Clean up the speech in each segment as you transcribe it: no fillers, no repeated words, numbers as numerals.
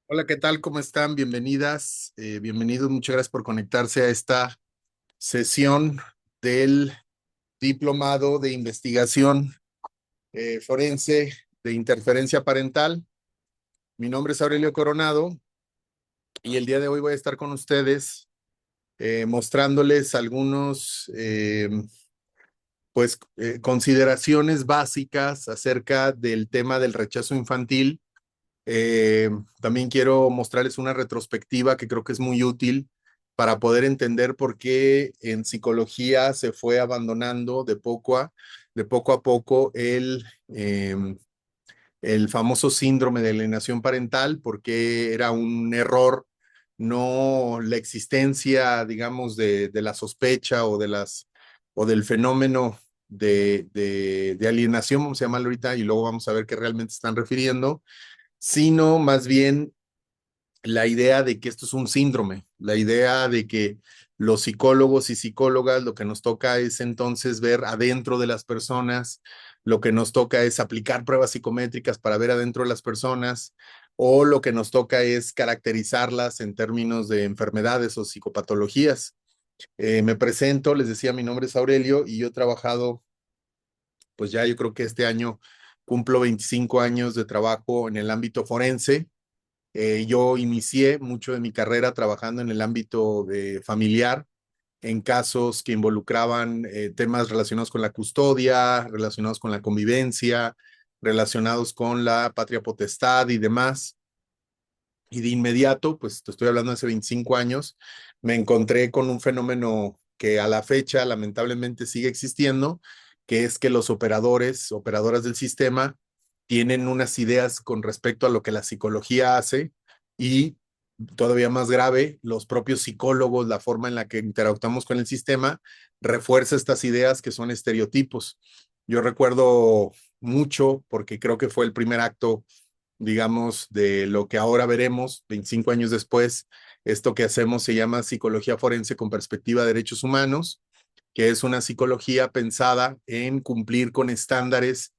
Hola, ¿qué tal? ¿Cómo están? Bienvenidas, bienvenidos. Muchas gracias por conectarse a esta sesión del Diplomado de Investigación Forense de Interferencia Parental. Mi nombre es Aurelio Coronado y el día de hoy voy a estar con ustedes mostrándoles algunos consideraciones básicas acerca del tema del rechazo infantil. Eh, También quiero mostrarles una retrospectiva que creo que es muy útil para poder entender por qué en psicología se fue abandonando de poco a poco el famoso síndrome de alienación parental, porque era un error, no la existencia, digamos, de la sospecha o del fenómeno de alienación, vamos a llamarlo ahorita, y luego vamos a ver qué realmente están refiriendo, sino más bien la idea de que esto es un síndrome, la idea de que los psicólogos y psicólogas lo que nos toca es entonces ver adentro de las personas, lo que nos toca es aplicar pruebas psicométricas para ver adentro de las personas, o lo que nos toca es caracterizarlas en términos de enfermedades o psicopatologías. Me presento, les decía, mi nombre es Aurelio y yo he trabajado, pues ya yo creo que este año cumplo 25 años de trabajo en el ámbito forense. Yo inicié mucho de mi carrera trabajando en el ámbito de familiar, en casos que involucraban temas relacionados con la custodia, relacionados con la convivencia, relacionados con la patria potestad y demás. Y de inmediato, pues te estoy hablando de hace 25 años, me encontré con un fenómeno que a la fecha lamentablemente sigue existiendo, que es que los operadores, operadoras del sistema, tienen unas ideas con respecto a lo que la psicología hace y todavía más grave, los propios psicólogos, la forma en la que interactuamos con el sistema, refuerza estas ideas que son estereotipos. Yo recuerdo mucho, porque creo que fue el primer acto, digamos, de lo que ahora veremos 25 años después. Esto que hacemos se llama psicología forense con perspectiva de derechos humanos, que es una psicología pensada en cumplir con estándares.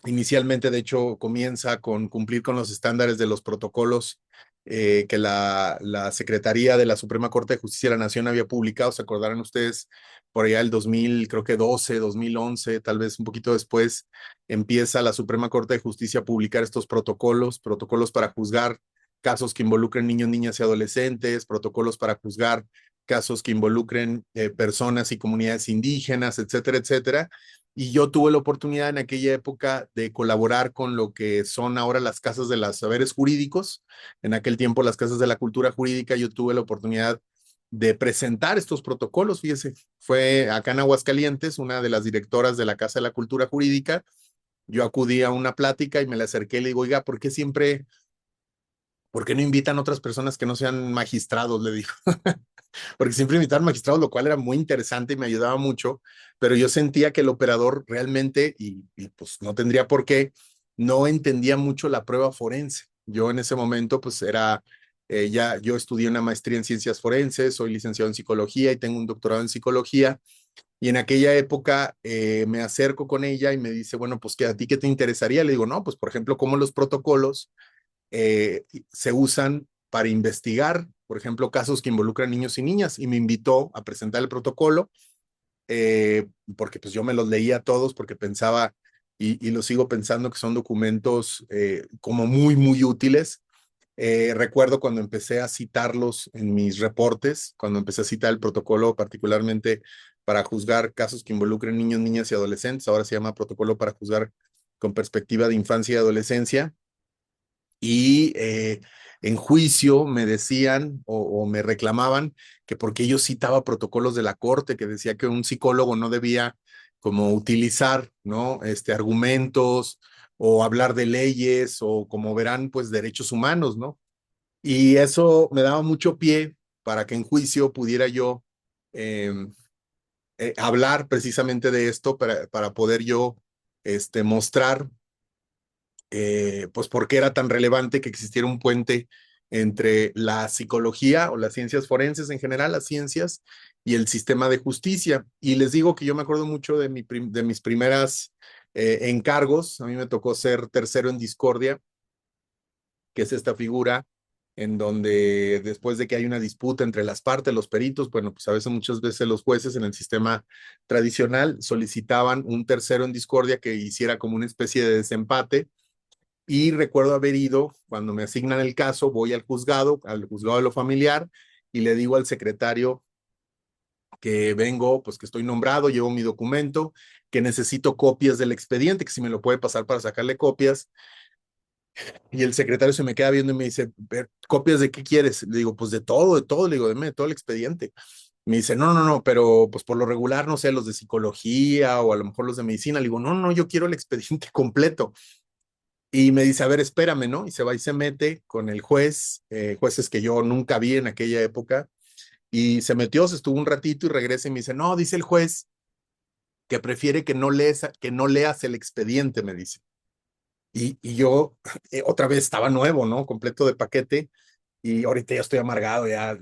Inicialmente, de hecho, comienza con cumplir con los estándares de los protocolos que la Secretaría de la Suprema Corte de Justicia de la Nación había publicado. Se acordarán ustedes, por allá el 2000, creo que 12, 2011, tal vez un poquito después, empieza la Suprema Corte de Justicia a publicar estos protocolos, protocolos para juzgar casos que involucren niños, niñas y adolescentes, protocolos para juzgar casos que involucren personas y comunidades indígenas, etcétera, etcétera. Y yo tuve la oportunidad en aquella época de colaborar con lo que son ahora las casas de los saberes jurídicos. En aquel tiempo, las casas de la cultura jurídica. Yo tuve la oportunidad de presentar estos protocolos. Fíjese, fue acá en Aguascalientes, una de las directoras de la Casa de la Cultura Jurídica. Yo acudí a una plática y me le acerqué y le digo, oiga, ¿por qué no invitan otras personas que no sean magistrados? Le digo, porque siempre invitaban magistrados, lo cual era muy interesante y me ayudaba mucho, pero yo sentía que el operador realmente, y pues no tendría por qué, no entendía mucho la prueba forense. Yo en ese momento pues ya yo estudié una maestría en ciencias forenses, soy licenciado en psicología y tengo un doctorado en psicología, y en aquella época me acerco con ella y me dice, bueno, pues ¿qué a ti qué te interesaría? Le digo, no, pues por ejemplo, cómo los protocolos se usan para investigar, por ejemplo, casos que involucran niños y niñas, y me invitó a presentar el protocolo, porque pues yo me los leía todos porque pensaba, y lo sigo pensando, que son documentos como muy, muy útiles. Recuerdo cuando empecé a citarlos en mis reportes, cuando empecé a citar el protocolo particularmente para juzgar casos que involucren niños, niñas y adolescentes, ahora se llama protocolo para juzgar con perspectiva de infancia y adolescencia, y en juicio me decían o me reclamaban que porque yo citaba protocolos de la corte, que decía que un psicólogo no debía como utilizar, ¿no? Argumentos o hablar de leyes o como verán, pues derechos humanos, ¿no? Y eso me daba mucho pie para que en juicio pudiera yo eh, hablar precisamente de esto para poder yo mostrar pues por qué era tan relevante que existiera un puente entre la psicología o las ciencias forenses en general, las ciencias, y el sistema de justicia. Y les digo que yo me acuerdo mucho de mis primeras encargos. A mí me tocó ser tercero en discordia que es esta figura en donde después de que hay una disputa entre las partes, los peritos, bueno, pues a veces muchas veces los jueces en el sistema tradicional solicitaban un tercero en discordia que hiciera como una especie de desempate. Y recuerdo haber ido, cuando me asignan el caso, voy al juzgado de lo familiar, y le digo al secretario que vengo, pues que estoy nombrado, llevo mi documento, que necesito copias del expediente, que si me lo puede pasar para sacarle copias. Y el secretario se me queda viendo y me dice, ¿copias de qué quieres? Le digo, pues de todo, le digo, deme todo el expediente. Me dice, no, pero pues por lo regular, no sé, los de psicología o a lo mejor los de medicina. Le digo, no, yo quiero el expediente completo. Y me dice, a ver, espérame, ¿no? Y se va y se mete con el juez, jueces que yo nunca vi en aquella época, y se metió, se estuvo un ratito y regresa y me dice, no, dice el juez que prefiere que no leas el expediente, me dice. Y yo otra vez estaba nuevo, ¿no? Completo de paquete, y ahorita ya estoy amargado, ya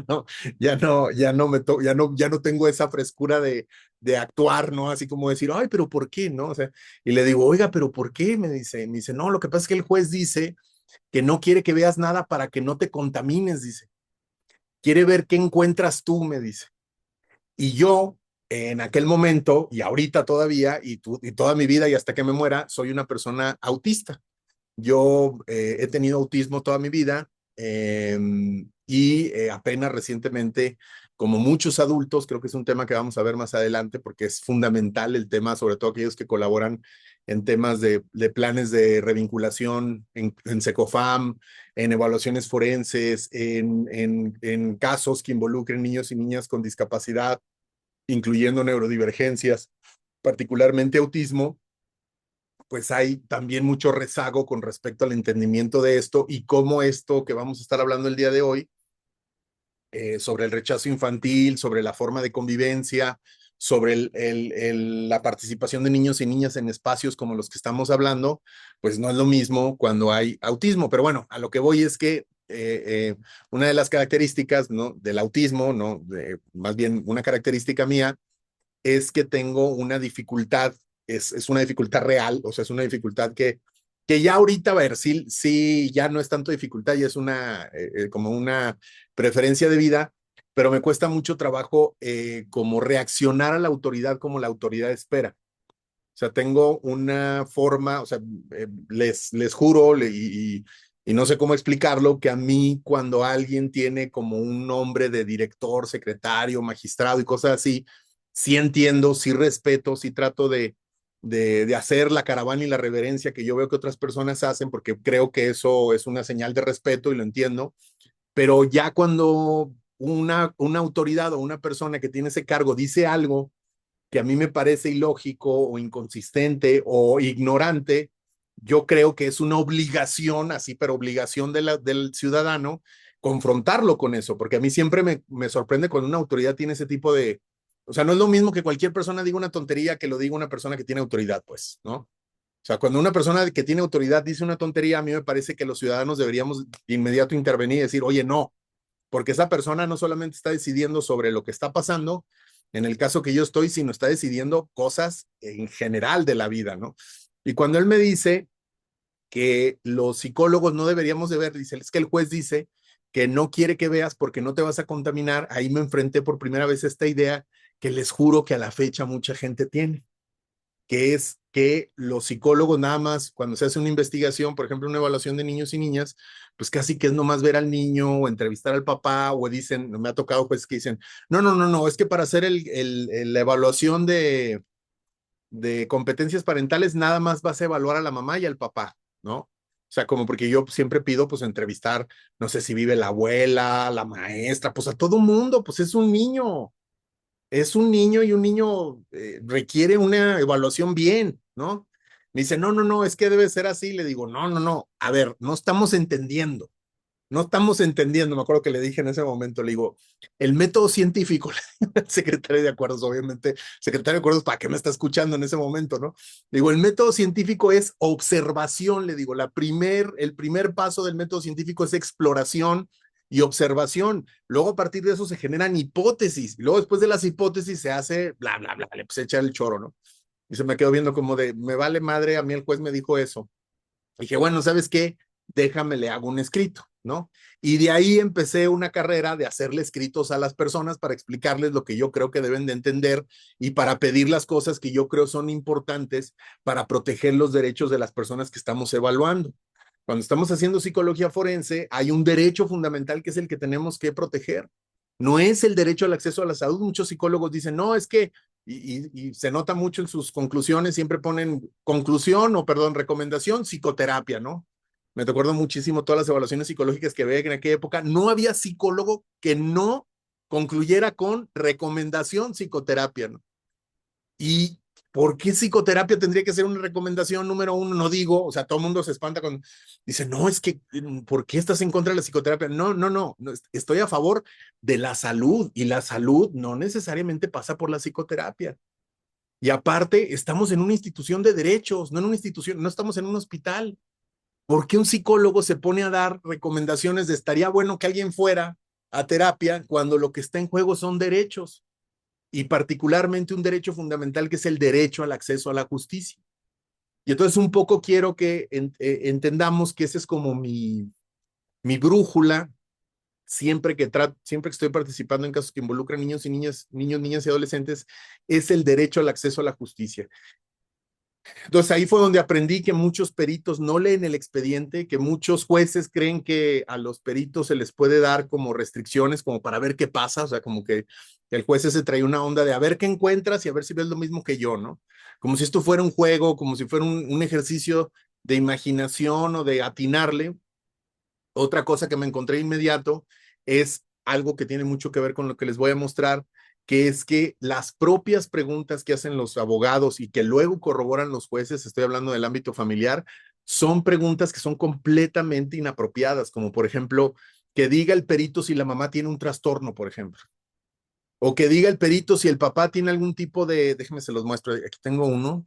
no, ya no tengo esa frescura de actuar, ¿no? Así como decir, ay, pero ¿por qué? ¿No? O sea, y le digo, oiga, pero ¿por qué? Me dice, no, lo que pasa es que el juez dice que no quiere que veas nada para que no te contamines, dice. Quiere ver qué encuentras tú, me dice. Y yo, en aquel momento, y ahorita todavía, y toda mi vida y hasta que me muera, soy una persona autista. Yo he tenido autismo toda mi vida, y apenas recientemente, como muchos adultos, creo que es un tema que vamos a ver más adelante porque es fundamental el tema, sobre todo aquellos que colaboran en temas de planes de revinculación en SECOFAM, en evaluaciones forenses, en casos que involucren niños y niñas con discapacidad, incluyendo neurodivergencias, particularmente autismo. Pues hay también mucho rezago con respecto al entendimiento de esto y cómo esto que vamos a estar hablando el día de hoy, sobre el rechazo infantil, sobre la forma de convivencia, sobre la participación de niños y niñas en espacios como los que estamos hablando, pues no es lo mismo cuando hay autismo. Pero bueno, a lo que voy es que una de las características, ¿no?, del autismo, ¿no?, más bien una característica mía, es que tengo una dificultad, es una dificultad real, o sea, es una dificultad que ya ahorita, a ver, sí, ya no es tanto dificultad, ya es como una preferencia de vida, pero me cuesta mucho trabajo como reaccionar a la autoridad como la autoridad espera. O sea, tengo una forma, o sea, les juro, y no sé cómo explicarlo, que a mí cuando alguien tiene como un nombre de director, secretario, magistrado y cosas así, sí entiendo, sí respeto, sí trato de hacer la caravana y la reverencia que yo veo que otras personas hacen, porque creo que eso es una señal de respeto y lo entiendo. Pero ya cuando una autoridad o una persona que tiene ese cargo dice algo que a mí me parece ilógico o inconsistente o ignorante, yo creo que es una obligación, así, pero obligación del ciudadano, confrontarlo con eso, porque a mí siempre me sorprende cuando una autoridad tiene ese tipo de... O sea, no es lo mismo que cualquier persona diga una tontería que lo diga una persona que tiene autoridad, pues, ¿no? O sea, cuando una persona que tiene autoridad dice una tontería, a mí me parece que los ciudadanos deberíamos de inmediato intervenir y decir, oye, no, porque esa persona no solamente está decidiendo sobre lo que está pasando, en el caso que yo estoy, sino está decidiendo cosas en general de la vida, ¿no? Y cuando él me dice que los psicólogos no deberíamos de ver, dice, es que el juez dice que no quiere que veas porque no te vas a contaminar, ahí me enfrenté por primera vez a esta idea que les juro que a la fecha mucha gente tiene, que es que los psicólogos nada más, cuando se hace una investigación, por ejemplo, una evaluación de niños y niñas, pues casi que es nomás ver al niño o entrevistar al papá, o dicen, me ha tocado pues que dicen, no, es que para hacer la evaluación de competencias parentales nada más vas a evaluar a la mamá y al papá, ¿no? O sea, como porque yo siempre pido pues entrevistar, no sé si vive la abuela, la maestra, pues a todo mundo, pues es un niño y un niño requiere una evaluación bien, ¿no? Me dice, no, es que debe ser así. Le digo, no, a ver, no estamos entendiendo, me acuerdo que le dije en ese momento, le digo, el método científico, el secretario de acuerdos, obviamente, secretario de acuerdos, ¿para qué me está escuchando en ese momento, no? Le digo, el método científico es observación, le digo, el primer paso del método científico es exploración y observación. Luego a partir de eso se generan hipótesis, y luego después de las hipótesis se hace bla, le pues echa el choro, ¿no? Y se me quedó viendo como de, me vale madre, a mí el juez me dijo eso. Dije, bueno, ¿sabes qué? Déjame, le hago un escrito, ¿no? Y de ahí empecé una carrera de hacerle escritos a las personas para explicarles lo que yo creo que deben de entender y para pedir las cosas que yo creo son importantes para proteger los derechos de las personas que estamos evaluando. Cuando estamos haciendo psicología forense, hay un derecho fundamental que es el que tenemos que proteger. No es el derecho al acceso a la salud. Muchos psicólogos dicen, no, es que, y se nota mucho en sus conclusiones, siempre ponen conclusión o, perdón, recomendación, psicoterapia, ¿no? Me recuerdo muchísimo todas las evaluaciones psicológicas que veía en aquella época. No había psicólogo que no concluyera con recomendación psicoterapia, ¿no? ¿Y por qué psicoterapia tendría que ser una recomendación número uno? No digo, o sea, todo el mundo se espanta cuando dice, no, es que, ¿por qué estás en contra de la psicoterapia? No, no, no, no, estoy a favor de la salud y la salud no necesariamente pasa por la psicoterapia. Y aparte, estamos en una institución de derechos, no en una institución, no estamos en un hospital. ¿Por qué un psicólogo se pone a dar recomendaciones de estaría bueno que alguien fuera a terapia cuando lo que está en juego son derechos? Y particularmente un derecho fundamental que es el derecho al acceso a la justicia. Y entonces un poco quiero que entendamos que esa es como mi brújula siempre que estoy participando en casos que involucran niños y niñas, niños, niñas y adolescentes, es el derecho al acceso a la justicia. Entonces ahí fue donde aprendí que muchos peritos no leen el expediente, que muchos jueces creen que a los peritos se les puede dar como restricciones, como para ver qué pasa, o sea, como que el juez se trae una onda de a ver qué encuentras y a ver si ves lo mismo que yo, ¿no? Como si esto fuera un juego, como si fuera un ejercicio de imaginación o de atinarle. Otra cosa que me encontré inmediato es algo que tiene mucho que ver con lo que les voy a mostrar, que es que las propias preguntas que hacen los abogados y que luego corroboran los jueces, estoy hablando del ámbito familiar, son preguntas que son completamente inapropiadas, como por ejemplo, que diga el perito si la mamá tiene un trastorno, por ejemplo, o que diga el perito si el papá tiene algún tipo de, déjenme se los muestro, aquí tengo uno,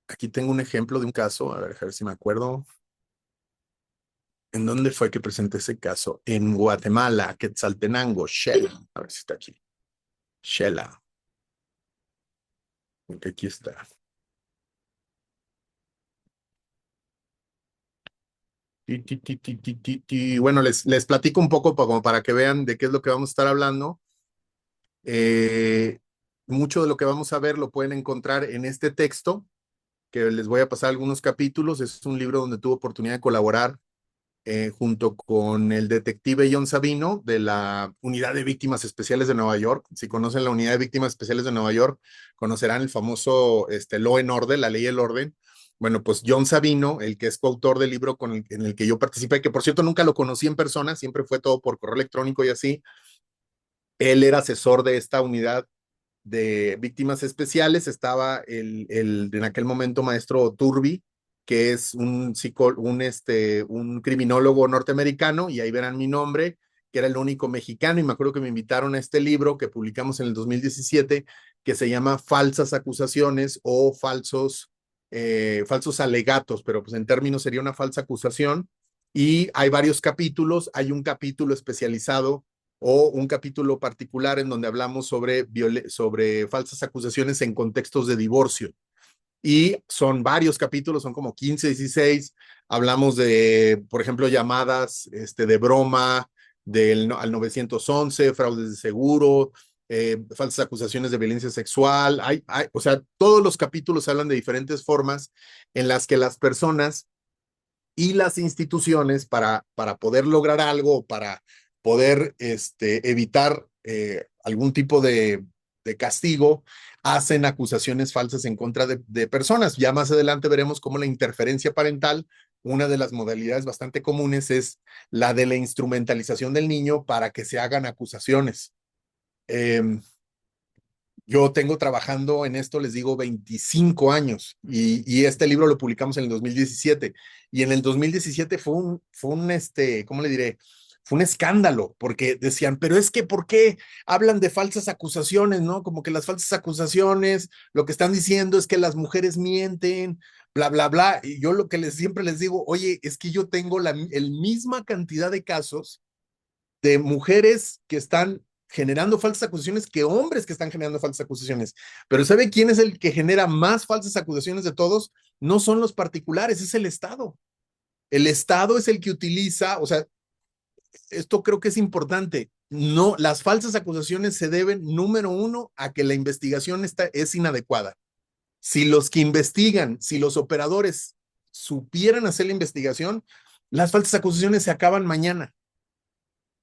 aquí tengo un ejemplo de un caso, a ver si me acuerdo. ¿En dónde fue que presenté ese caso? En Guatemala, Quetzaltenango, Shela. A ver si está aquí. Shela. Aquí está. Bueno, les platico un poco como para que vean de qué es lo que vamos a estar hablando. Eh, Mucho de lo que vamos a ver lo pueden encontrar en este texto, que les voy a pasar algunos capítulos. Es un libro donde tuve oportunidad de colaborar junto con el detective John Sabino de la Unidad de Víctimas Especiales de Nueva York. Si conocen la Unidad de Víctimas Especiales de Nueva York, conocerán el famoso Law and Order, la ley y el orden. Bueno, pues John Sabino, el que es coautor del libro en el que yo participé, que por cierto nunca lo conocí en persona, siempre fue todo por correo electrónico y así. Él era asesor de esta unidad de víctimas especiales, estaba en aquel momento maestro Turbi, que es un criminólogo norteamericano, y ahí verán mi nombre, que era el único mexicano, y me acuerdo que me invitaron a este libro que publicamos en el 2017, que se llama Falsas Acusaciones o falsos alegatos, pero pues en términos sería una falsa acusación, y hay varios capítulos, hay un capítulo especializado o un capítulo particular en donde hablamos sobre falsas acusaciones en contextos de divorcio. Y son varios capítulos, son como 15, 16. Hablamos de, por ejemplo, llamadas de broma al 911, fraudes de seguro, falsas acusaciones de violencia sexual. O sea, todos los capítulos hablan de diferentes formas en las que las personas y las instituciones para poder lograr algo, para poder evitar algún tipo de castigo, hacen acusaciones falsas en contra de personas. Ya más adelante veremos cómo la interferencia parental, una de las modalidades bastante comunes es la de la instrumentalización del niño para que se hagan acusaciones. Yo tengo trabajando en esto, les digo, 25 años y este libro lo publicamos en el 2017 y en el 2017 ¿cómo le diré? Fue un escándalo porque decían, pero es que, ¿por qué hablan de falsas acusaciones, no? Como que las falsas acusaciones, lo que están diciendo es que las mujeres mienten, bla, bla, bla. Y yo lo que siempre les digo, oye, es que yo tengo el misma cantidad de casos de mujeres que están generando falsas acusaciones que hombres que están generando falsas acusaciones. Pero ¿sabe quién es el que genera más falsas acusaciones de todos? No son los particulares, es el Estado. El Estado es el que utiliza, o sea, esto creo que es importante. No, las falsas acusaciones se deben, número uno, a que la investigación es inadecuada. Si los que investigan, si los operadores supieran hacer la investigación, las falsas acusaciones se acaban mañana.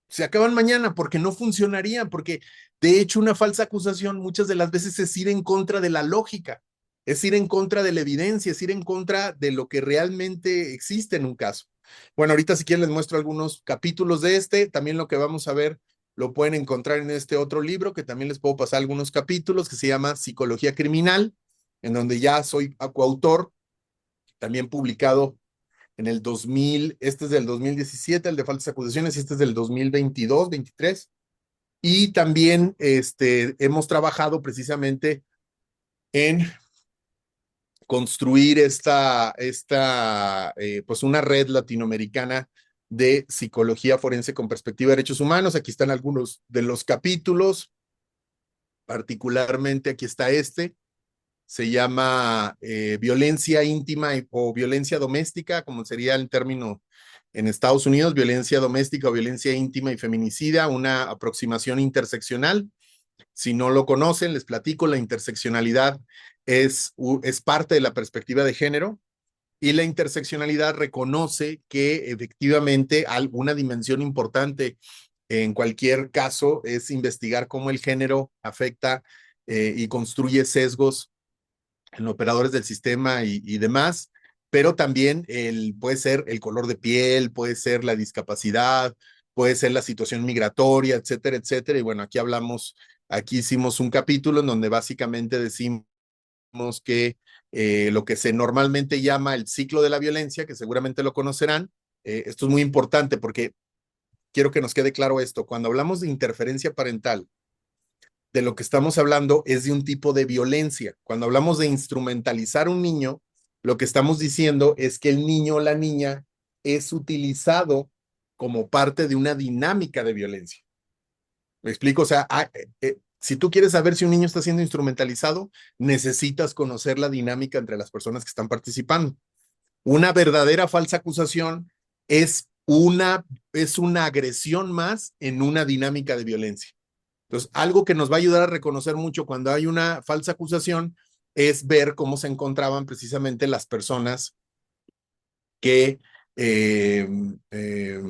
Se acaban mañana porque no funcionarían, porque de hecho una falsa acusación muchas de las veces es ir en contra de la lógica, es ir en contra de la evidencia, es ir en contra de lo que realmente existe en un caso. Bueno, ahorita si quieren les muestro algunos capítulos de este, también lo que vamos a ver lo pueden encontrar en este otro libro, que también les puedo pasar algunos capítulos, que se llama Psicología Criminal, en donde ya soy coautor, también publicado en el 2000, este es del 2017, el de falsas acusaciones, y este es del 2022, 23. Y también hemos trabajado precisamente en construir pues una red latinoamericana de psicología forense con perspectiva de derechos humanos. Aquí están algunos de los capítulos, particularmente aquí está se llama violencia íntima o violencia doméstica, como sería el término en Estados Unidos, violencia doméstica o violencia íntima y feminicida, una aproximación interseccional. Si no lo conocen, les platico, la interseccionalidad es parte de la perspectiva de género y la interseccionalidad reconoce que efectivamente alguna dimensión importante en cualquier caso es investigar cómo el género afecta y construye sesgos en operadores del sistema y demás, pero también puede ser el color de piel, puede ser la discapacidad, puede ser la situación migratoria, etcétera, etcétera. Y bueno, aquí hicimos un capítulo en donde básicamente decimos que lo que se normalmente llama el ciclo de la violencia, que seguramente lo conocerán, esto es muy importante porque quiero que nos quede claro esto, cuando hablamos de interferencia parental, de lo que estamos hablando es de un tipo de violencia. Cuando hablamos de instrumentalizar a un niño, lo que estamos diciendo es que el niño o la niña es utilizado como parte de una dinámica de violencia. ¿Me explico? O sea, si tú quieres saber si un niño está siendo instrumentalizado, necesitas conocer la dinámica entre las personas que están participando. Una verdadera falsa acusación es una agresión más en una dinámica de violencia. Entonces, algo que nos va a ayudar a reconocer mucho cuando hay una falsa acusación es ver cómo se encontraban precisamente las personas que, eh, eh,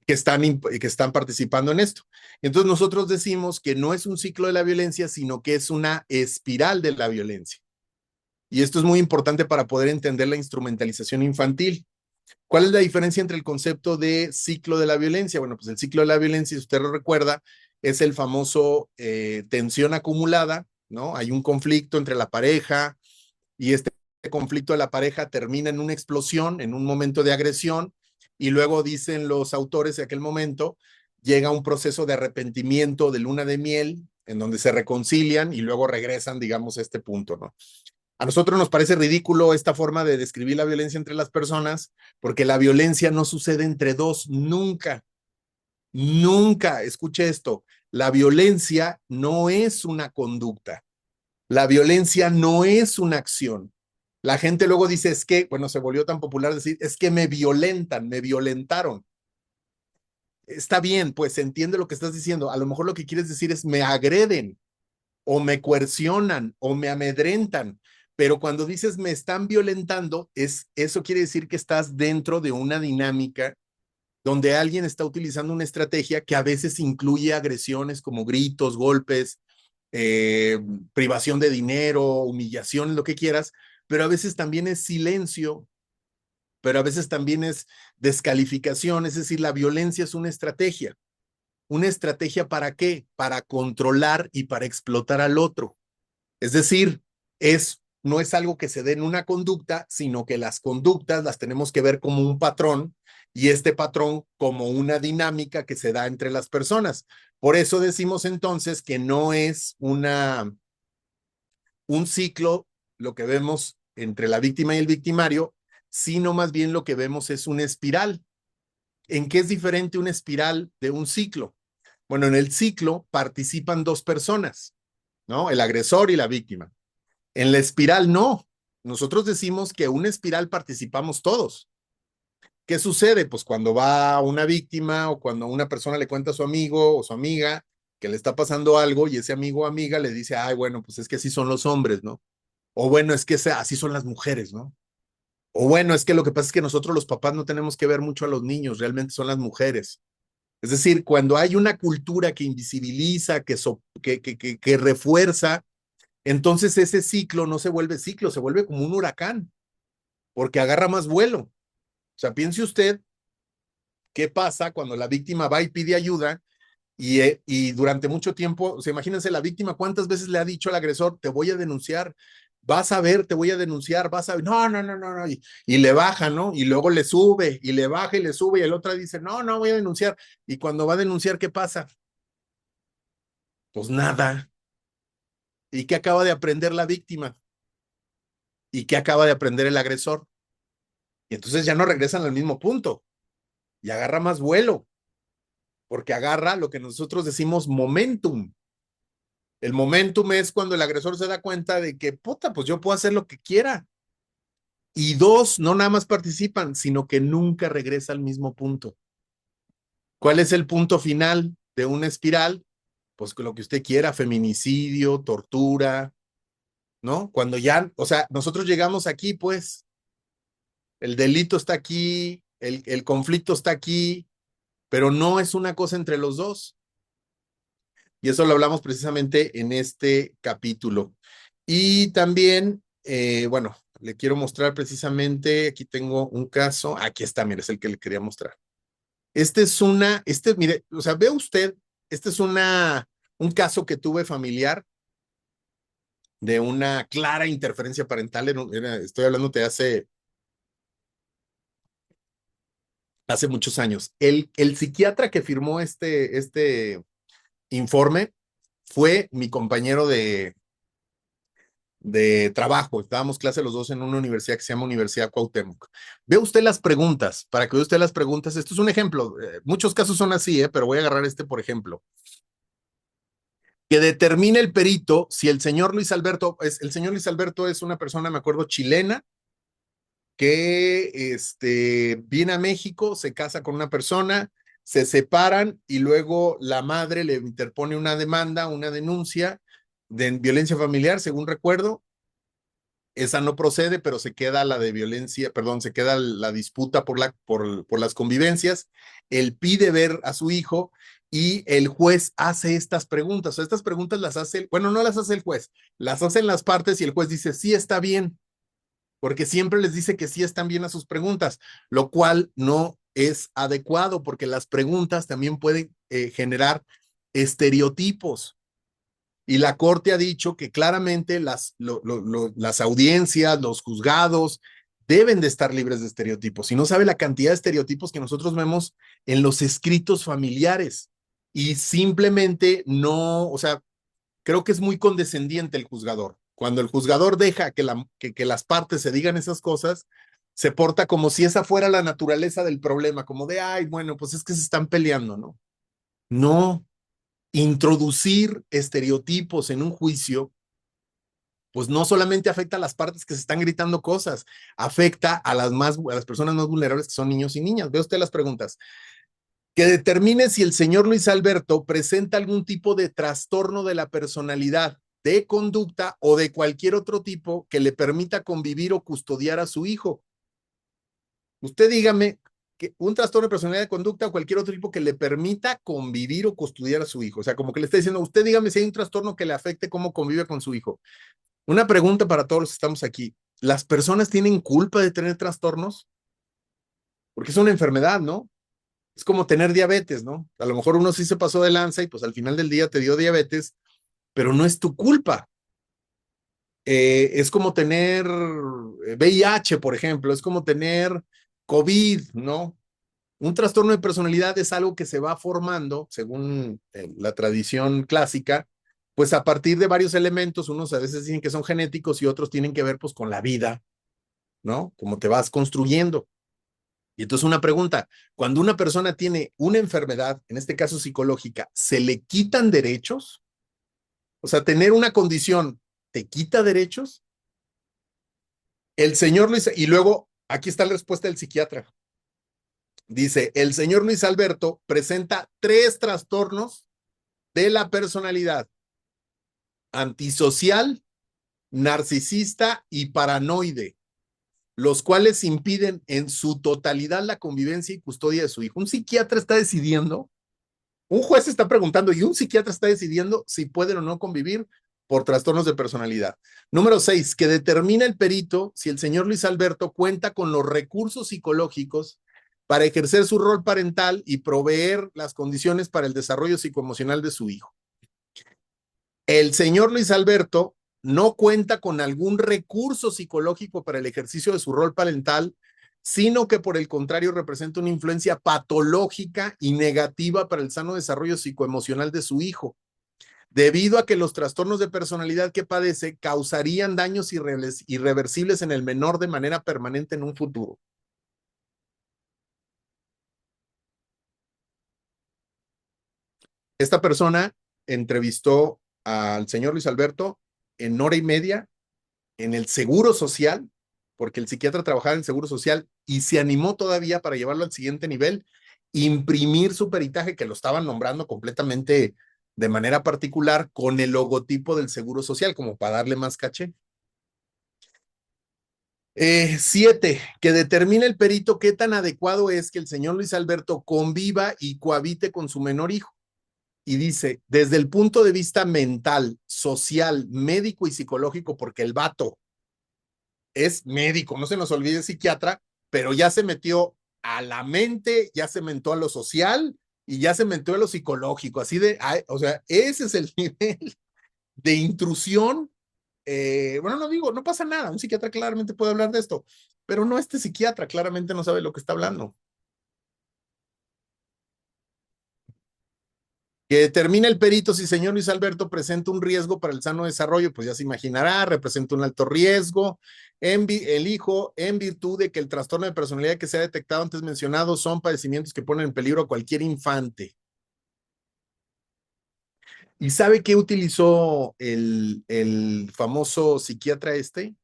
que están participando en esto. Entonces, nosotros decimos que no es un ciclo de la violencia, sino que es una espiral de la violencia. Y esto es muy importante para poder entender la instrumentalización infantil. ¿Cuál es la diferencia entre el concepto de ciclo de la violencia? Bueno, pues el ciclo de la violencia, si usted lo recuerda, es el famoso tensión acumulada, ¿no? Hay un conflicto entre la pareja y este conflicto de la pareja termina en una explosión, en un momento de agresión, y luego dicen los autores de aquel momento, llega un proceso de arrepentimiento, de luna de miel, en donde se reconcilian y luego regresan, digamos, a este punto, ¿no? A nosotros nos parece ridículo esta forma de describir la violencia entre las personas, porque la violencia no sucede entre dos, nunca, nunca. Escuche esto, la violencia no es una conducta, la violencia no es una acción. La gente luego dice, es que, bueno, se volvió tan popular decir, es que me violentan, me violentaron. Está bien, pues se entiende lo que estás diciendo. A lo mejor lo que quieres decir es me agreden o me coercionan o me amedrentan. Pero cuando dices me están violentando, eso quiere decir que estás dentro de una dinámica donde alguien está utilizando una estrategia que a veces incluye agresiones como gritos, golpes, eh, privación de dinero, humillación, lo que quieras, pero a veces también es silencio, pero a veces también es descalificación, es decir, la violencia es una estrategia. ¿Una estrategia para qué? Para controlar y para explotar al otro. Es decir, no es algo que se dé en una conducta, sino que las conductas las tenemos que ver como un patrón y este patrón como una dinámica que se da entre las personas. Por eso decimos entonces que no es un ciclo lo que vemos entre la víctima y el victimario, sino más bien lo que vemos es una espiral. ¿En qué es diferente una espiral de un ciclo? Bueno, en el ciclo participan dos personas, ¿no? El agresor y la víctima. En la espiral no. Nosotros decimos que una espiral participamos todos. ¿Qué sucede? Pues cuando va una víctima o cuando una persona le cuenta a su amigo o su amiga que le está pasando algo y ese amigo o amiga le dice, ay, bueno, pues es que así son los hombres, ¿no? O bueno, es que así son las mujeres, ¿no? O bueno, es que lo que pasa es que nosotros los papás no tenemos que ver mucho a los niños, realmente son las mujeres. Es decir, cuando hay una cultura que invisibiliza, que refuerza, entonces ese ciclo no se vuelve ciclo, se vuelve como un huracán, porque agarra más vuelo. O sea, piense usted qué pasa cuando la víctima va y pide ayuda y durante mucho tiempo, o sea, imagínense la víctima, ¿cuántas veces le ha dicho al agresor, te voy a denunciar, vas a ver, te voy a denunciar, vas a ver, no, no, no, no, no, y le baja, ¿no? Y luego le sube, y le baja y le sube, y el otro dice, no, no voy a denunciar. Y cuando va a denunciar, ¿qué pasa? Pues nada. ¿Y qué acaba de aprender la víctima? ¿Y qué acaba de aprender el agresor? Y entonces ya no regresan al mismo punto y agarra más vuelo, porque agarra lo que nosotros decimos momentum. El momentum es cuando el agresor se da cuenta de que, puta, pues yo puedo hacer lo que quiera. Y dos, no nada más participan, sino que nunca regresa al mismo punto. ¿Cuál es el punto final de una espiral? Pues lo que usted quiera, feminicidio, tortura, ¿no? Cuando ya, o sea, nosotros llegamos aquí, pues, el delito está aquí, el conflicto está aquí, pero no es una cosa entre los dos. Y eso lo hablamos precisamente en este capítulo. Y también, bueno, le quiero mostrar precisamente, aquí tengo un caso, aquí está, mire, es el que le quería mostrar. Mire, o sea, ve usted, este es un caso que tuve familiar de una clara interferencia parental, estoy hablando de hace muchos años. El psiquiatra que firmó este informe fue mi compañero de trabajo. Estábamos clase los dos en una universidad que se llama Universidad Cuauhtémoc. Ve usted las preguntas, para que vea usted las preguntas. Esto es un ejemplo. Muchos casos son así, pero voy a agarrar este por ejemplo. Que determine el perito si el señor Luis Alberto, el señor Luis Alberto es una persona, me acuerdo, chilena, que viene a México, se casa con una persona, se separan y luego la madre le interpone una demanda, una denuncia de violencia familiar, según recuerdo. Esa no procede, pero se queda la de violencia, perdón, se queda la disputa por las convivencias. Él pide ver a su hijo y el juez hace estas preguntas. O sea, estas preguntas las hace, bueno, no las hace el juez, las hacen las partes y el juez dice, sí, está bien, porque siempre les dice que sí están bien a sus preguntas, lo cual no es adecuado porque las preguntas también pueden generar estereotipos. Y la Corte ha dicho que claramente las audiencias, los juzgados, deben de estar libres de estereotipos. Y no sabe la cantidad de estereotipos que nosotros vemos en los escritos familiares. Y simplemente no, o sea, creo que es muy condescendiente el juzgador. Cuando el juzgador deja que las partes se digan esas cosas, se porta como si esa fuera la naturaleza del problema, como de, ay, bueno, pues es que se están peleando, ¿no? No, introducir estereotipos en un juicio, pues no solamente afecta a las partes que se están gritando cosas, afecta a las personas más vulnerables que son niños y niñas. Ve usted las preguntas. Que determine si el señor Luis Alberto presenta algún tipo de trastorno de la personalidad, de conducta o de cualquier otro tipo que le permita convivir o custodiar a su hijo. Usted dígame que un trastorno de personalidad de conducta o cualquier otro tipo que le permita convivir o custodiar a su hijo. O sea, como que le está diciendo, usted dígame si hay un trastorno que le afecte cómo convive con su hijo. Una pregunta para todos los que estamos aquí. ¿Las personas tienen culpa de tener trastornos? Porque es una enfermedad, ¿no? Es como tener diabetes, ¿no? A lo mejor uno sí se pasó de lanza y pues al final del día te dio diabetes, pero no es tu culpa. Es como tener VIH, por ejemplo, es como tener COVID, ¿no? Un trastorno de personalidad es algo que se va formando, según la tradición clásica, pues a partir de varios elementos, unos a veces dicen que son genéticos y otros tienen que ver pues con la vida, ¿no? Como te vas construyendo. Y entonces una pregunta, cuando una persona tiene una enfermedad, en este caso psicológica, ¿se le quitan derechos? O sea, tener una condición, ¿te quita derechos? El señor Luis, y luego aquí está la respuesta del psiquiatra. Dice, el señor Luis Alberto presenta 3 trastornos de la personalidad: antisocial, narcisista y paranoide, los cuales impiden en su totalidad la convivencia y custodia de su hijo. Un psiquiatra está decidiendo, un juez está preguntando y un psiquiatra está decidiendo si pueden o no convivir por trastornos de personalidad. Número 6, que determina el perito si el señor Luis Alberto cuenta con los recursos psicológicos para ejercer su rol parental y proveer las condiciones para el desarrollo psicoemocional de su hijo. El señor Luis Alberto no cuenta con algún recurso psicológico para el ejercicio de su rol parental, sino que por el contrario representa una influencia patológica y negativa para el sano desarrollo psicoemocional de su hijo, debido a que los trastornos de personalidad que padece causarían daños irreversibles en el menor de manera permanente en un futuro. Esta persona entrevistó al señor Luis Alberto en hora y media en el Seguro Social, porque el psiquiatra trabajaba en el Seguro Social y se animó todavía para llevarlo al siguiente nivel, imprimir su peritaje, que lo estaban nombrando completamente de manera particular, con el logotipo del Seguro Social, como para darle más caché. 7, que determine el perito qué tan adecuado es que el señor Luis Alberto conviva y cohabite con su menor hijo. Y dice, desde el punto de vista mental, social, médico y psicológico, porque el vato es médico, no se nos olvide psiquiatra, pero ya se metió a la mente, ya se metió a lo social y ya se metió a lo psicológico, así de, o sea, ese es el nivel de intrusión. Bueno, no digo, no pasa nada, un psiquiatra claramente puede hablar de esto, pero no, este psiquiatra claramente no sabe lo que está hablando. Que determine el perito si señor Luis Alberto presenta un riesgo para el sano desarrollo, pues ya se imaginará, representa un alto riesgo. El hijo, en virtud de que el trastorno de personalidad que se ha detectado antes mencionado son padecimientos que ponen en peligro a cualquier infante. ¿Y sabe qué utilizó el famoso psiquiatra este?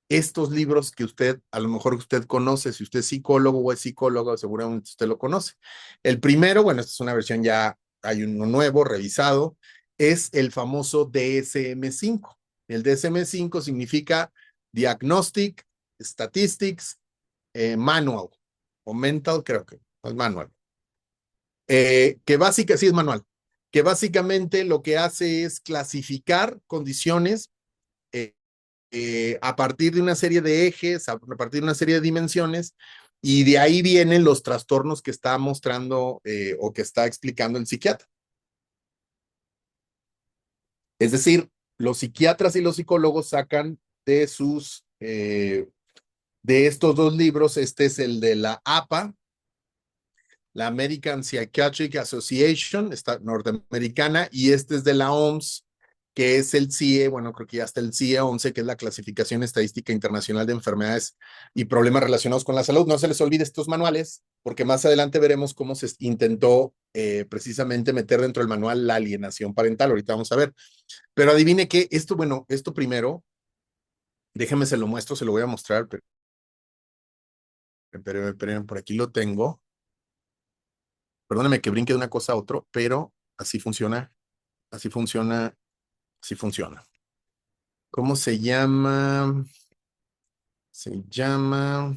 Estos libros que usted, a lo mejor usted conoce, si usted es psicólogo o es psicólogo, seguramente usted lo conoce. El primero, bueno, esta es una versión ya, hay uno nuevo, revisado, es el famoso DSM-5. El DSM-5 significa Diagnostic Statistics Manual, o Mental, creo que es manual. Que básicamente, sí es manual, que básicamente lo que hace es clasificar condiciones a partir de una serie de ejes, a partir de una serie de dimensiones, y de ahí vienen los trastornos que está mostrando o que está explicando el psiquiatra. Es decir, los psiquiatras y los psicólogos sacan de sus, de estos 2 libros, este es el de la APA, la American Psychiatric Association, está norteamericana, y este es de la OMS, que es el CIE, bueno, creo que ya está el CIE 11, que es la Clasificación Estadística Internacional de Enfermedades y Problemas Relacionados con la Salud. No se les olvide estos manuales, porque más adelante veremos cómo se intentó precisamente meter dentro del manual la alienación parental. Ahorita vamos a ver. Pero adivine qué, esto, bueno, esto primero, déjeme se lo muestro, se lo voy a mostrar, pero por aquí lo tengo. Perdóneme que brinque de una cosa a otra, pero así funciona, así funciona, así funciona. ¿Cómo se llama? Se llama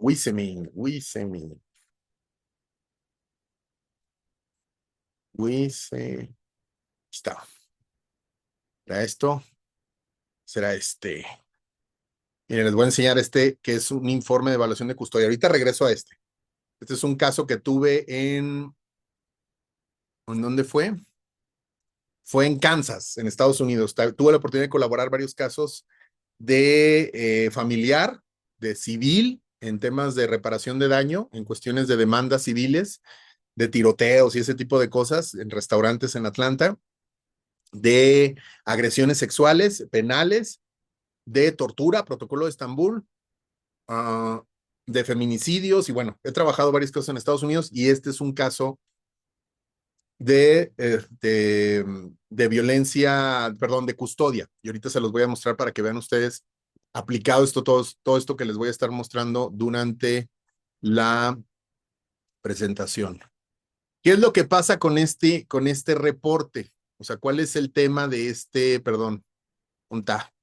Wisemin, Wisemin, Wise. Está. ¿Será esto? ¿Será este? Miren, les voy a enseñar este, que es un informe de evaluación de custodia. Ahorita regreso a este. Este es un caso que tuve ¿en dónde fue? Fue en Kansas, en Estados Unidos. Tuve la oportunidad de colaborar varios casos de familiar, de civil, en temas de reparación de daño, en cuestiones de demandas civiles, de tiroteos y ese tipo de cosas en restaurantes en Atlanta, de agresiones sexuales, penales, de tortura, protocolo de Estambul, uh, de feminicidios, y bueno, he trabajado varios casos en Estados Unidos y este es un caso de violencia, perdón, de custodia. Y ahorita se los voy a mostrar para que vean ustedes aplicado esto, todo esto que les voy a estar mostrando durante la presentación. ¿Qué es lo que pasa con este reporte? O sea, ¿cuál es el tema de este, perdón,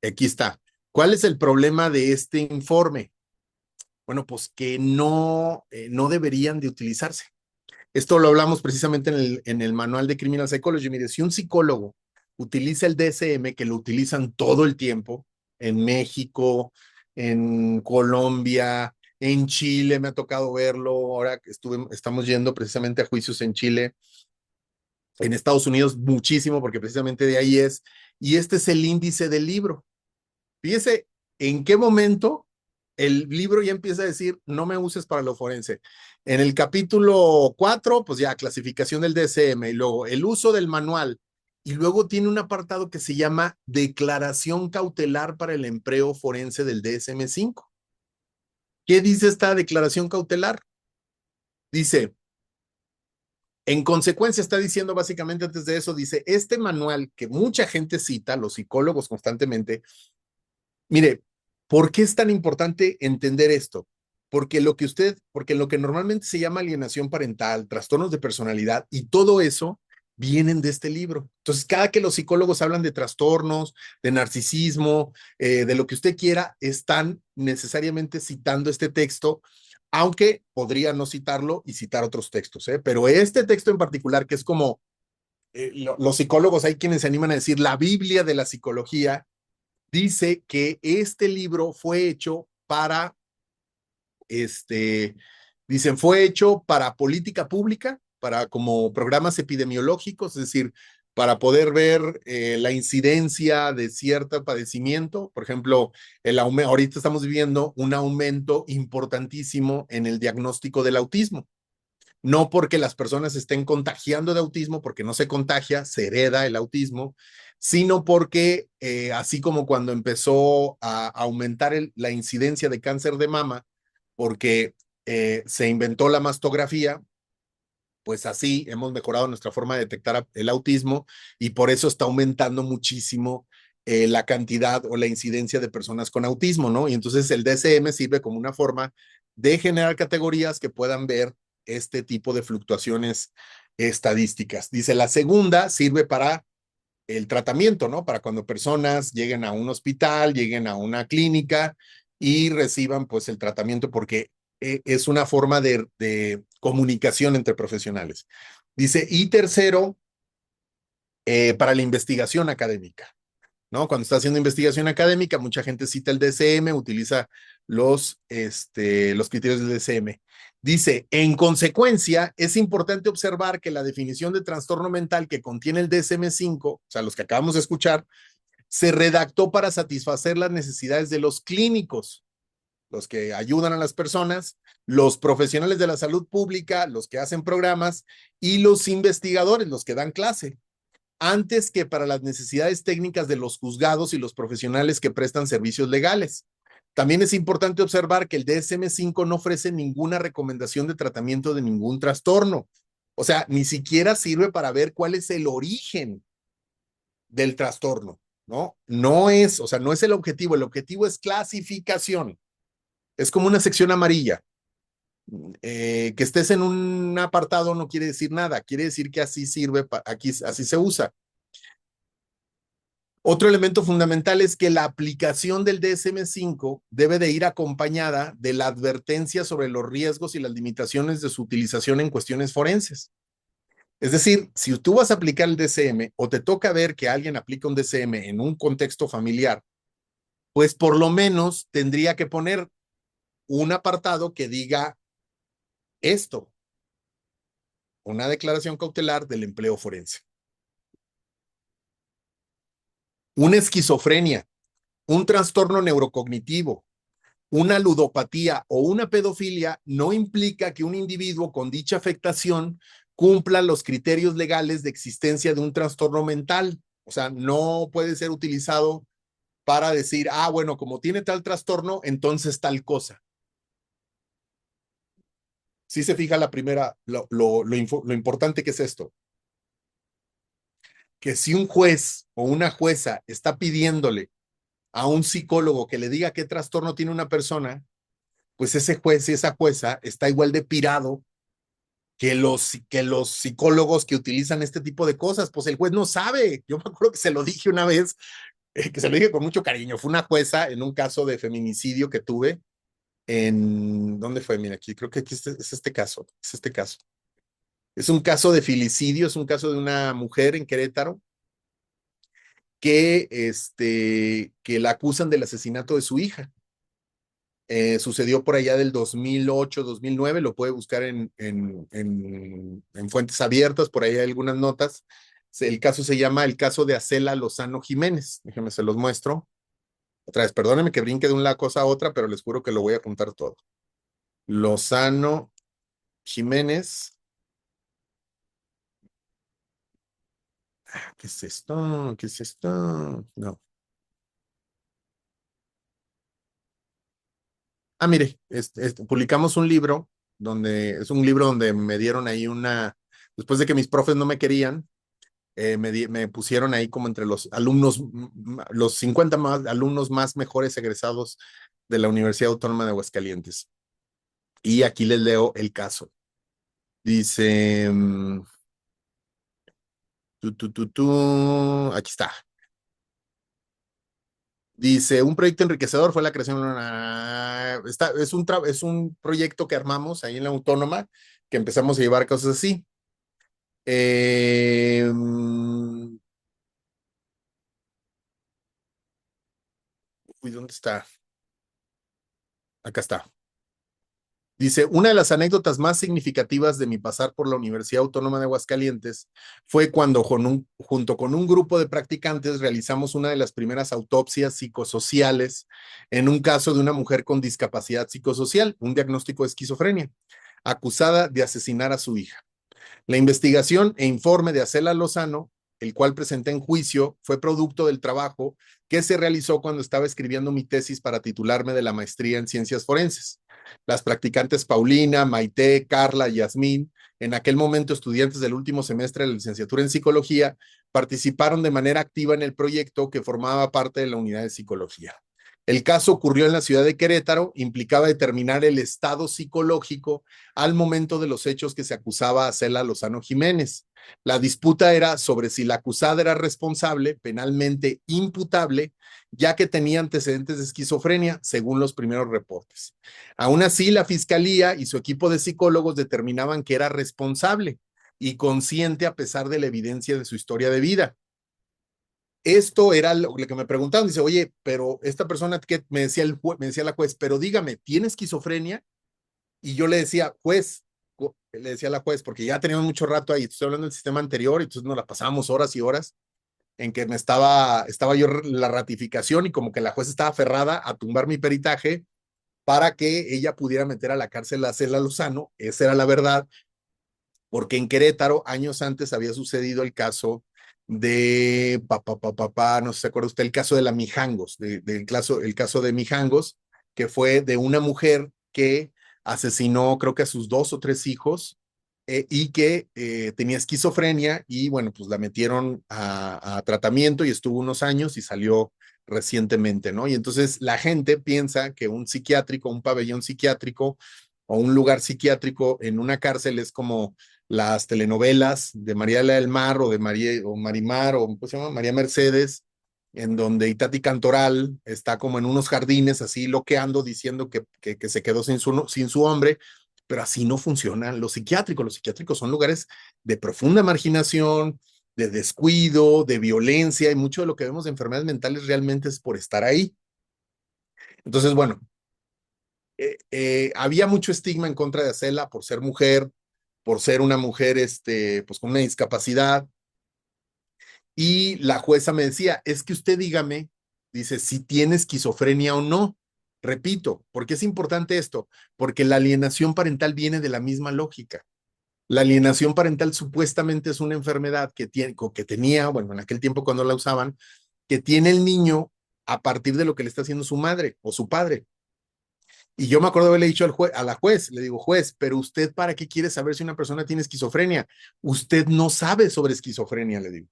aquí está. ¿Cuál es el problema de este informe? Bueno, pues que no deberían de utilizarse. Esto lo hablamos precisamente en el manual de Criminal Psychology. Mire, si un psicólogo utiliza el DSM, que lo utilizan todo el tiempo, en México, en Colombia, en Chile, me ha tocado verlo, ahora que estamos yendo precisamente a juicios en Chile, en Estados Unidos muchísimo, porque precisamente de ahí es, y este es el índice del libro. Fíjese en qué momento el libro ya empieza a decir, no me uses para lo forense. En el capítulo 4, pues ya, clasificación del DSM, y luego el uso del manual, y luego tiene un apartado que se llama declaración cautelar para el empleo forense del DSM-5. ¿Qué dice esta declaración cautelar? Dice, en consecuencia, está diciendo básicamente antes de eso, dice, este manual que mucha gente cita, los psicólogos constantemente, mire, ¿por qué es tan importante entender esto? Porque lo que normalmente se llama alienación parental, trastornos de personalidad y todo eso vienen de este libro. Entonces, cada que los psicólogos hablan de trastornos, de narcisismo, de lo que usted quiera, están necesariamente citando este texto, aunque podría no citarlo y citar otros textos, ¿eh? Pero este texto en particular, que es como los psicólogos, hay quienes se animan a decir la Biblia de la psicología, dice que este libro fue hecho para, dicen, fue hecho para política pública, para como programas epidemiológicos, es decir, para poder ver la incidencia de cierto padecimiento. Por ejemplo, ahorita estamos viviendo un aumento importantísimo en el diagnóstico del autismo. No porque las personas estén contagiando de autismo, porque no se contagia, se hereda el autismo, sino porque así como cuando empezó a aumentar la incidencia de cáncer de mama, porque se inventó la mastografía, pues así hemos mejorado nuestra forma de detectar el autismo y por eso está aumentando muchísimo la cantidad o la incidencia de personas con autismo, ¿no? Y entonces el DSM sirve como una forma de generar categorías que puedan ver este tipo de fluctuaciones estadísticas. Dice, la segunda sirve para el tratamiento, ¿no? Para cuando personas lleguen a un hospital, lleguen a una clínica y reciban pues el tratamiento porque es una forma de comunicación entre profesionales. Dice, y tercero, para la investigación académica, ¿no? Cuando está haciendo investigación académica, mucha gente cita el DSM, utiliza los criterios del DSM. Dice, en consecuencia, es importante observar que la definición de trastorno mental que contiene el DSM-5, o sea, los que acabamos de escuchar, se redactó para satisfacer las necesidades de los clínicos, los que ayudan a las personas, los profesionales de la salud pública, los que hacen programas y los investigadores, los que dan clase, antes que para las necesidades técnicas de los juzgados y los profesionales que prestan servicios legales. También es importante observar que el DSM-5 no ofrece ninguna recomendación de tratamiento de ningún trastorno. O sea, ni siquiera sirve para ver cuál es el origen del trastorno, ¿no? No es, o sea, no es el objetivo es clasificación. Es como una sección amarilla. Que estés en un apartado no quiere decir nada, quiere decir que así sirve, aquí así se usa. Otro elemento fundamental es que la aplicación del DSM-5 debe de ir acompañada de la advertencia sobre los riesgos y las limitaciones de su utilización en cuestiones forenses. Es decir, si tú vas a aplicar el DSM o te toca ver que alguien aplica un DSM en un contexto familiar, pues por lo menos tendría que poner un apartado que diga esto, una declaración cautelar del empleo forense. Una esquizofrenia, un trastorno neurocognitivo, una ludopatía o una pedofilia no implica que un individuo con dicha afectación cumpla los criterios legales de existencia de un trastorno mental. O sea, no puede ser utilizado para decir, ah, bueno, como tiene tal trastorno, entonces tal cosa. Si se fija la primera, lo importante que es esto, que si un juez o una jueza está pidiéndole a un psicólogo que le diga qué trastorno tiene una persona, pues ese juez y esa jueza está igual de pirado que los psicólogos que utilizan este tipo de cosas. Pues el juez no sabe. Yo me acuerdo que se lo dije una vez, que se lo dije con mucho cariño. Fue una jueza en un caso de feminicidio que tuve en, ¿dónde fue? Mira, aquí creo que aquí es este caso, es este caso. Es un caso de filicidio, es un caso de una mujer en Querétaro que la acusan del asesinato de su hija. Sucedió por allá del 2008, 2009, lo puede buscar en fuentes abiertas, por ahí hay algunas notas. El caso se llama el caso de Acela Lozano Jiménez. Déjenme, se los muestro. Otra vez, perdónenme que brinque de una cosa a otra, pero les juro que lo voy a contar todo. Lozano Jiménez. ¿Qué es esto? ¿Qué es esto? No. Ah, mire, publicamos un libro es un libro donde me dieron ahí después de que mis profes no me querían, me pusieron ahí como entre los alumnos, los 50 más, alumnos más mejores egresados de la Universidad Autónoma de Aguascalientes. Y aquí les leo el caso. Dice, aquí está. Dice, un proyecto enriquecedor fue la creación de es un proyecto que armamos ahí en la Autónoma, que empezamos a llevar cosas así. Uy, ¿dónde está? Acá está. Dice, una de las anécdotas más significativas de mi pasar por la Universidad Autónoma de Aguascalientes fue cuando junto con un grupo de practicantes realizamos una de las primeras autopsias psicosociales en un caso de una mujer con discapacidad psicosocial, un diagnóstico de esquizofrenia, acusada de asesinar a su hija. La investigación e informe de Acela Lozano, el cual presenté en juicio, fue producto del trabajo que se realizó cuando estaba escribiendo mi tesis para titularme de la maestría en ciencias forenses. Las practicantes Paulina, Maite, Carla y Yasmín, en aquel momento estudiantes del último semestre de la licenciatura en psicología, participaron de manera activa en el proyecto que formaba parte de la unidad de psicología. El caso ocurrió en la ciudad de Querétaro, implicaba determinar el estado psicológico al momento de los hechos que se acusaba a Acela Lozano Jiménez. La disputa era sobre si la acusada era responsable, penalmente imputable, ya que tenía antecedentes de esquizofrenia, según los primeros reportes. Aún así, la fiscalía y su equipo de psicólogos determinaban que era responsable y consciente a pesar de la evidencia de su historia de vida. Esto era lo que me preguntaban, dice, oye, pero esta persona que me decía la juez, pero dígame, ¿tiene esquizofrenia? Y yo le decía, juez, le decía a la juez, porque ya teníamos mucho rato ahí, estoy hablando del sistema anterior, y entonces nos la pasábamos horas y horas en que estaba yo la ratificación y como que la juez estaba aferrada a tumbar mi peritaje para que ella pudiera meter a la cárcel a Cela Lozano, esa era la verdad, porque en Querétaro años antes había sucedido el caso de no sé si se acuerda usted, el caso de la Mijangos, el caso de Mijangos, que fue de una mujer que asesinó creo que a sus 2 o 3 hijos y que tenía esquizofrenia y bueno, pues la metieron a tratamiento y estuvo unos años y salió recientemente, ¿no? Y entonces la gente piensa que un psiquiátrico, un pabellón psiquiátrico o un lugar psiquiátrico en una cárcel es como las telenovelas de María del Mar o de María o Marimar o ¿cómo se llama? María Mercedes, en donde Itati Cantoral está como en unos jardines así loqueando diciendo que se quedó sin su hombre, pero así no funcionan los psiquiátricos. Los psiquiátricos son lugares de profunda marginación, de descuido, de violencia y mucho de lo que vemos de enfermedades mentales realmente es por estar ahí. Entonces, bueno, había mucho estigma en contra de Acela por ser mujer, por ser una mujer pues con una discapacidad. Y la jueza me decía, es que usted dígame, dice, si tiene esquizofrenia o no. Repito, ¿por qué es importante esto? Porque la alienación parental viene de la misma lógica. La alienación parental supuestamente es una enfermedad que tenía, bueno, en aquel tiempo cuando la usaban, que tiene el niño a partir de lo que le está haciendo su madre o su padre. Y yo me acuerdo haberle dicho a la juez, le digo, juez, pero usted ¿para qué quiere saber si una persona tiene esquizofrenia? Usted no sabe sobre esquizofrenia, le digo.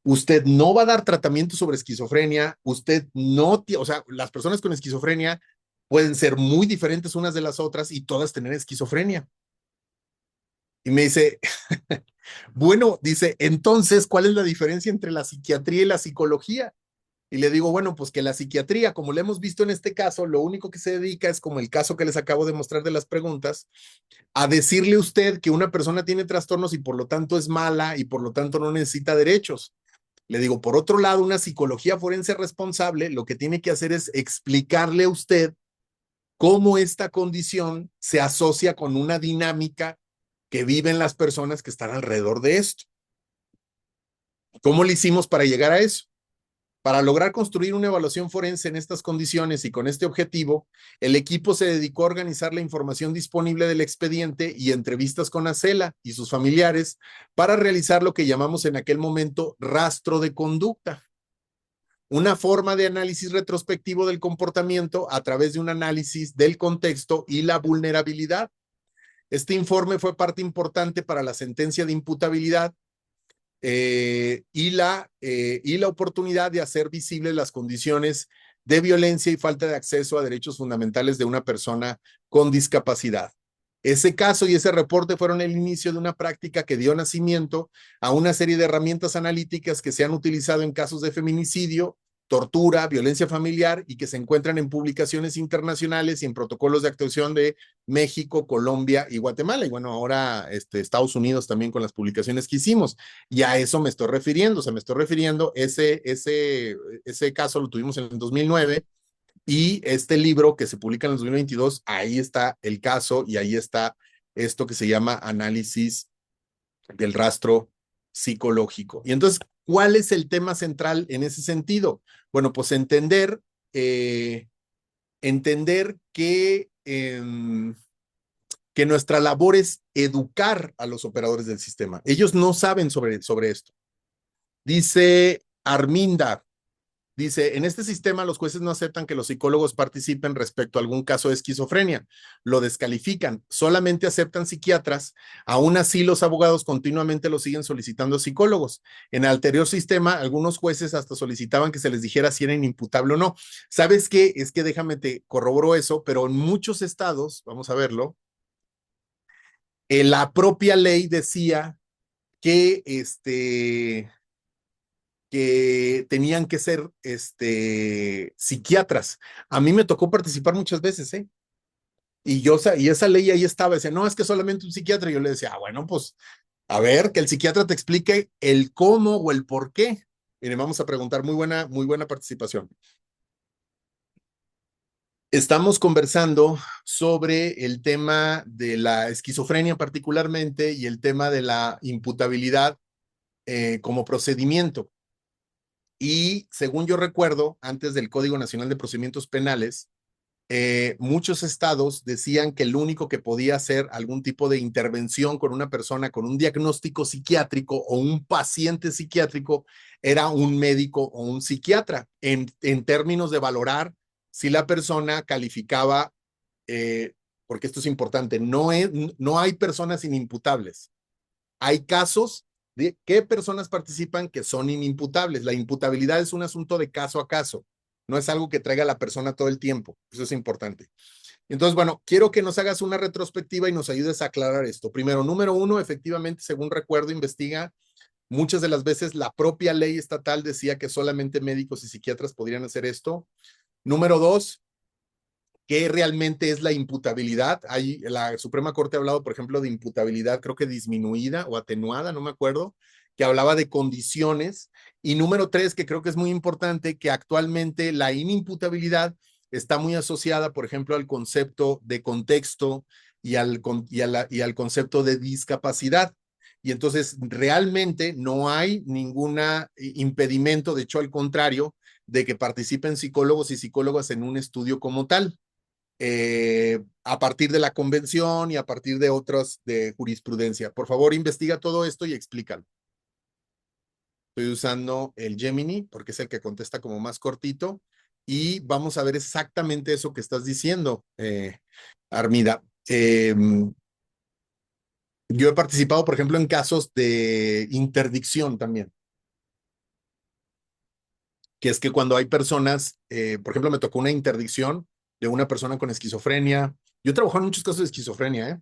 Usted no va a dar tratamiento sobre esquizofrenia, usted no, o sea, las personas con esquizofrenia pueden ser muy diferentes unas de las otras y todas tener esquizofrenia. Y me dice, bueno, dice, entonces, ¿cuál es la diferencia entre la psiquiatría y la psicología? Y le digo, bueno, pues que la psiquiatría, como lo hemos visto en este caso, lo único que se dedica es como el caso que les acabo de mostrar de las preguntas, a decirle a usted que una persona tiene trastornos y por lo tanto es mala y por lo tanto no necesita derechos. Le digo, por otro lado, una psicología forense responsable lo que tiene que hacer es explicarle a usted cómo esta condición se asocia con una dinámica que viven las personas que están alrededor de esto. ¿Cómo le hicimos para llegar a eso? Para lograr construir una evaluación forense en estas condiciones y con este objetivo, el equipo se dedicó a organizar la información disponible del expediente y entrevistas con Acela y sus familiares para realizar lo que llamamos en aquel momento rastro de conducta, una forma de análisis retrospectivo del comportamiento a través de un análisis del contexto y la vulnerabilidad. Este informe fue parte importante para la sentencia de imputabilidad y la oportunidad de hacer visibles las condiciones de violencia y falta de acceso a derechos fundamentales de una persona con discapacidad. Ese caso y ese reporte fueron el inicio de una práctica que dio nacimiento a una serie de herramientas analíticas que se han utilizado en casos de feminicidio, tortura, violencia familiar y que se encuentran en publicaciones internacionales y en protocolos de actuación de México, Colombia y Guatemala. Y bueno, ahora Estados Unidos también con las publicaciones que hicimos. Y a eso me estoy refiriendo. O sea, me estoy refiriendo, ese caso lo tuvimos en el 2009 y este libro que se publica en el 2022, ahí está el caso y ahí está esto que se llama análisis del rastro psicológico. Y entonces, ¿cuál es el tema central en ese sentido? Bueno, pues entender que nuestra labor es educar a los operadores del sistema. Ellos no saben sobre esto. Dice Arminda, dice, en este sistema los jueces no aceptan que los psicólogos participen respecto a algún caso de esquizofrenia, lo descalifican, solamente aceptan psiquiatras, aún así los abogados continuamente lo siguen solicitando psicólogos. En el anterior sistema, algunos jueces hasta solicitaban que se les dijera si era inimputable o no. ¿Sabes qué? Es que déjame te corroboro eso, pero en muchos estados, vamos a verlo, la propia ley decía que que tenían que ser psiquiatras. A mí me tocó participar muchas veces, ¿eh? Y esa ley ahí estaba, decía, no, es que solamente un psiquiatra. Y yo le decía, bueno, pues a ver, que el psiquiatra te explique el cómo o el por qué. Miren, vamos a preguntar, muy buena participación. Estamos conversando sobre el tema de la esquizofrenia particularmente y el tema de la imputabilidad como procedimiento. Y según yo recuerdo, antes del Código Nacional de Procedimientos Penales, muchos estados decían que el único que podía hacer algún tipo de intervención con una persona con un diagnóstico psiquiátrico o un paciente psiquiátrico era un médico o un psiquiatra, en términos de valorar si la persona calificaba, porque esto es importante, no hay personas inimputables. Hay casos de qué personas participan que son inimputables. La imputabilidad es un asunto de caso a caso, no es algo que traiga la persona todo el tiempo. Eso es importante. Entonces, bueno, quiero que nos hagas una retrospectiva y nos ayudes a aclarar esto. Primero, número uno, efectivamente, según recuerdo, investiga. Muchas de las veces la propia ley estatal decía que solamente médicos y psiquiatras podrían hacer esto. Número dos, ¿qué realmente es la imputabilidad? Ahí la Suprema Corte ha hablado, por ejemplo, de imputabilidad, creo que disminuida o atenuada, no me acuerdo, que hablaba de condiciones. Y número tres, que creo que es muy importante, que actualmente la inimputabilidad está muy asociada, por ejemplo, al concepto de contexto y al concepto de discapacidad. Y entonces realmente no hay ningún impedimento, de hecho al contrario, de que participen psicólogos y psicólogas en un estudio como tal, a partir de la convención y a partir de otras de jurisprudencia. Por favor, investiga todo esto y explícalo. Estoy usando el Gemini porque es el que contesta como más cortito y vamos a ver exactamente eso que estás diciendo, Armida. Yo he participado, por ejemplo, en casos de interdicción también, que es que cuando hay personas, por ejemplo, me tocó una interdicción de una persona con esquizofrenia. Yo he trabajado en muchos casos de esquizofrenia, ¿eh?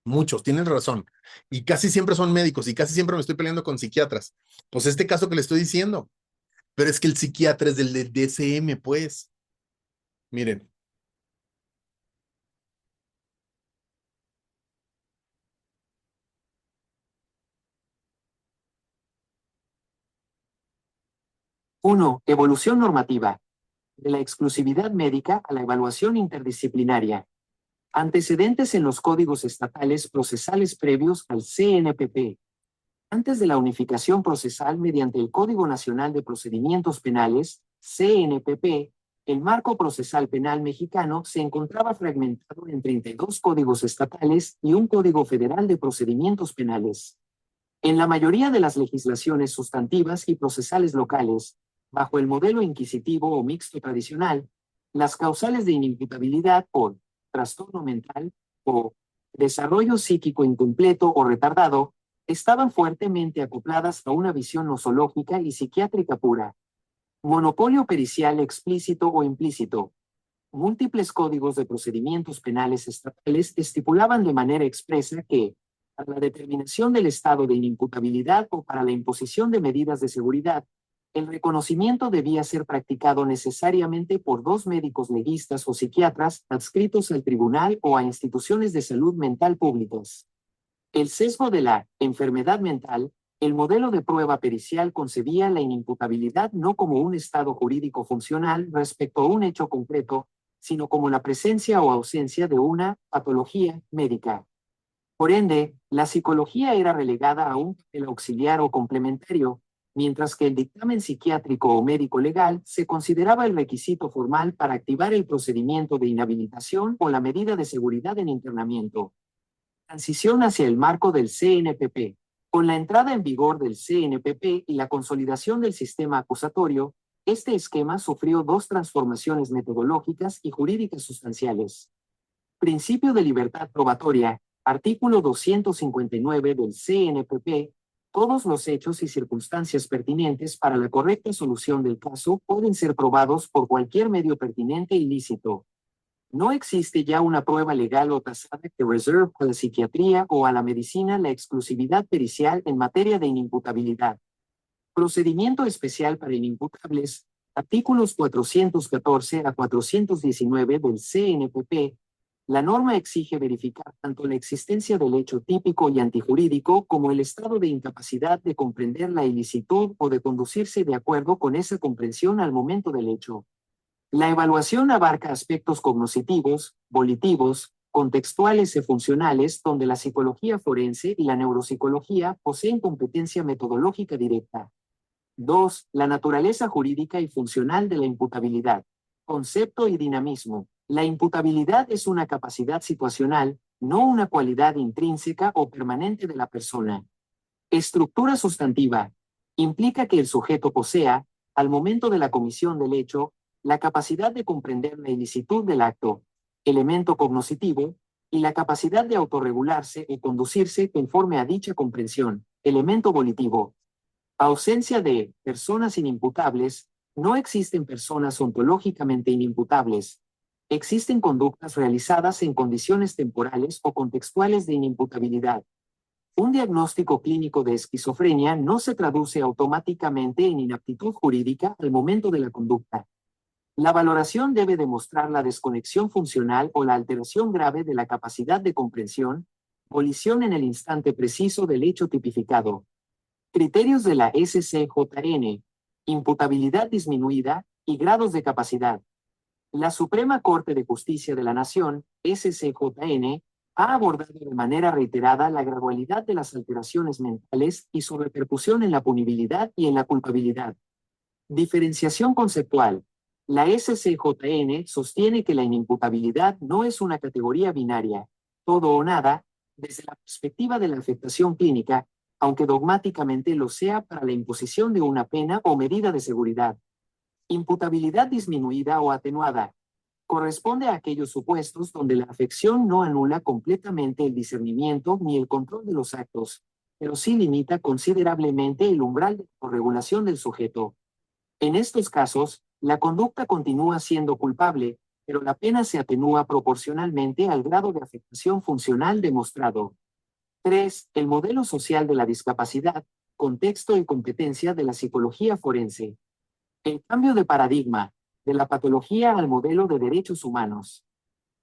Muchos, tienen razón. Y casi siempre son médicos y casi siempre me estoy peleando con psiquiatras. Pues este caso que le estoy diciendo, pero es que el psiquiatra es del DSM, pues. Miren, 1. Evolución normativa. De la exclusividad médica a la evaluación interdisciplinaria. Antecedentes en los códigos estatales procesales previos al CNPP. Antes de la unificación procesal mediante el Código Nacional de Procedimientos Penales, CNPP, el marco procesal penal mexicano se encontraba fragmentado en 32 códigos estatales y un Código Federal de Procedimientos Penales. En la mayoría de las legislaciones sustantivas y procesales locales, bajo el modelo inquisitivo o mixto tradicional, las causales de inimputabilidad por trastorno mental o desarrollo psíquico incompleto o retardado estaban fuertemente acopladas a una visión nosológica y psiquiátrica pura. Monopolio pericial explícito o implícito. Múltiples códigos de procedimientos penales estatales estipulaban de manera expresa que, para la determinación del estado de inimputabilidad o para la imposición de medidas de seguridad, el reconocimiento debía ser practicado necesariamente por dos médicos legistas o psiquiatras adscritos al tribunal o a instituciones de salud mental públicas. El sesgo de la enfermedad mental, el modelo de prueba pericial concebía la inimputabilidad no como un estado jurídico funcional respecto a un hecho concreto, sino como la presencia o ausencia de una patología médica. Por ende, la psicología era relegada a un papel auxiliar o complementario, mientras que el dictamen psiquiátrico o médico legal se consideraba el requisito formal para activar el procedimiento de inhabilitación o la medida de seguridad en internamiento. Transición hacia el marco del CNPP. Con la entrada en vigor del CNPP y la consolidación del sistema acusatorio, este esquema sufrió dos transformaciones metodológicas y jurídicas sustanciales. Principio de libertad probatoria, artículo 259 del CNPP. Todos los hechos y circunstancias pertinentes para la correcta solución del caso pueden ser probados por cualquier medio pertinente y lícito. No existe ya una prueba legal o tasada que reserve a la psiquiatría o a la medicina la exclusividad pericial en materia de inimputabilidad. Procedimiento especial para inimputables, artículos 414 a 419 del CNPP. La norma exige verificar tanto la existencia del hecho típico y antijurídico como el estado de incapacidad de comprender la ilicitud o de conducirse de acuerdo con esa comprensión al momento del hecho. La evaluación abarca aspectos cognitivos, volitivos, contextuales y funcionales donde la psicología forense y la neuropsicología poseen competencia metodológica directa. 2. La naturaleza jurídica y funcional de la imputabilidad. Concepto y dinamismo. La imputabilidad es una capacidad situacional, no una cualidad intrínseca o permanente de la persona. Estructura sustantiva. Implica que el sujeto posea, al momento de la comisión del hecho, la capacidad de comprender la ilicitud del acto, elemento cognoscitivo, y la capacidad de autorregularse o conducirse conforme a dicha comprensión, elemento volitivo. Ausencia de personas inimputables. No existen personas ontológicamente inimputables. Existen conductas realizadas en condiciones temporales o contextuales de inimputabilidad. Un diagnóstico clínico de esquizofrenia no se traduce automáticamente en inaptitud jurídica al momento de la conducta. La valoración debe demostrar la desconexión funcional o la alteración grave de la capacidad de comprensión, colisión en el instante preciso del hecho tipificado. Criterios de la SCJN, imputabilidad disminuida y grados de capacidad. La Suprema Corte de Justicia de la Nación, SCJN, ha abordado de manera reiterada la gradualidad de las alteraciones mentales y su repercusión en la punibilidad y en la culpabilidad. Diferenciación conceptual. La SCJN sostiene que la inimputabilidad no es una categoría binaria, todo o nada, desde la perspectiva de la afectación clínica, aunque dogmáticamente lo sea para la imposición de una pena o medida de seguridad. Imputabilidad disminuida o atenuada. Corresponde a aquellos supuestos donde la afección no anula completamente el discernimiento ni el control de los actos, pero sí limita considerablemente el umbral de regulación del sujeto. En estos casos, la conducta continúa siendo culpable, pero la pena se atenúa proporcionalmente al grado de afectación funcional demostrado. 3. El modelo social de la discapacidad, contexto y competencia de la psicología forense. El cambio de paradigma, de la patología al modelo de derechos humanos.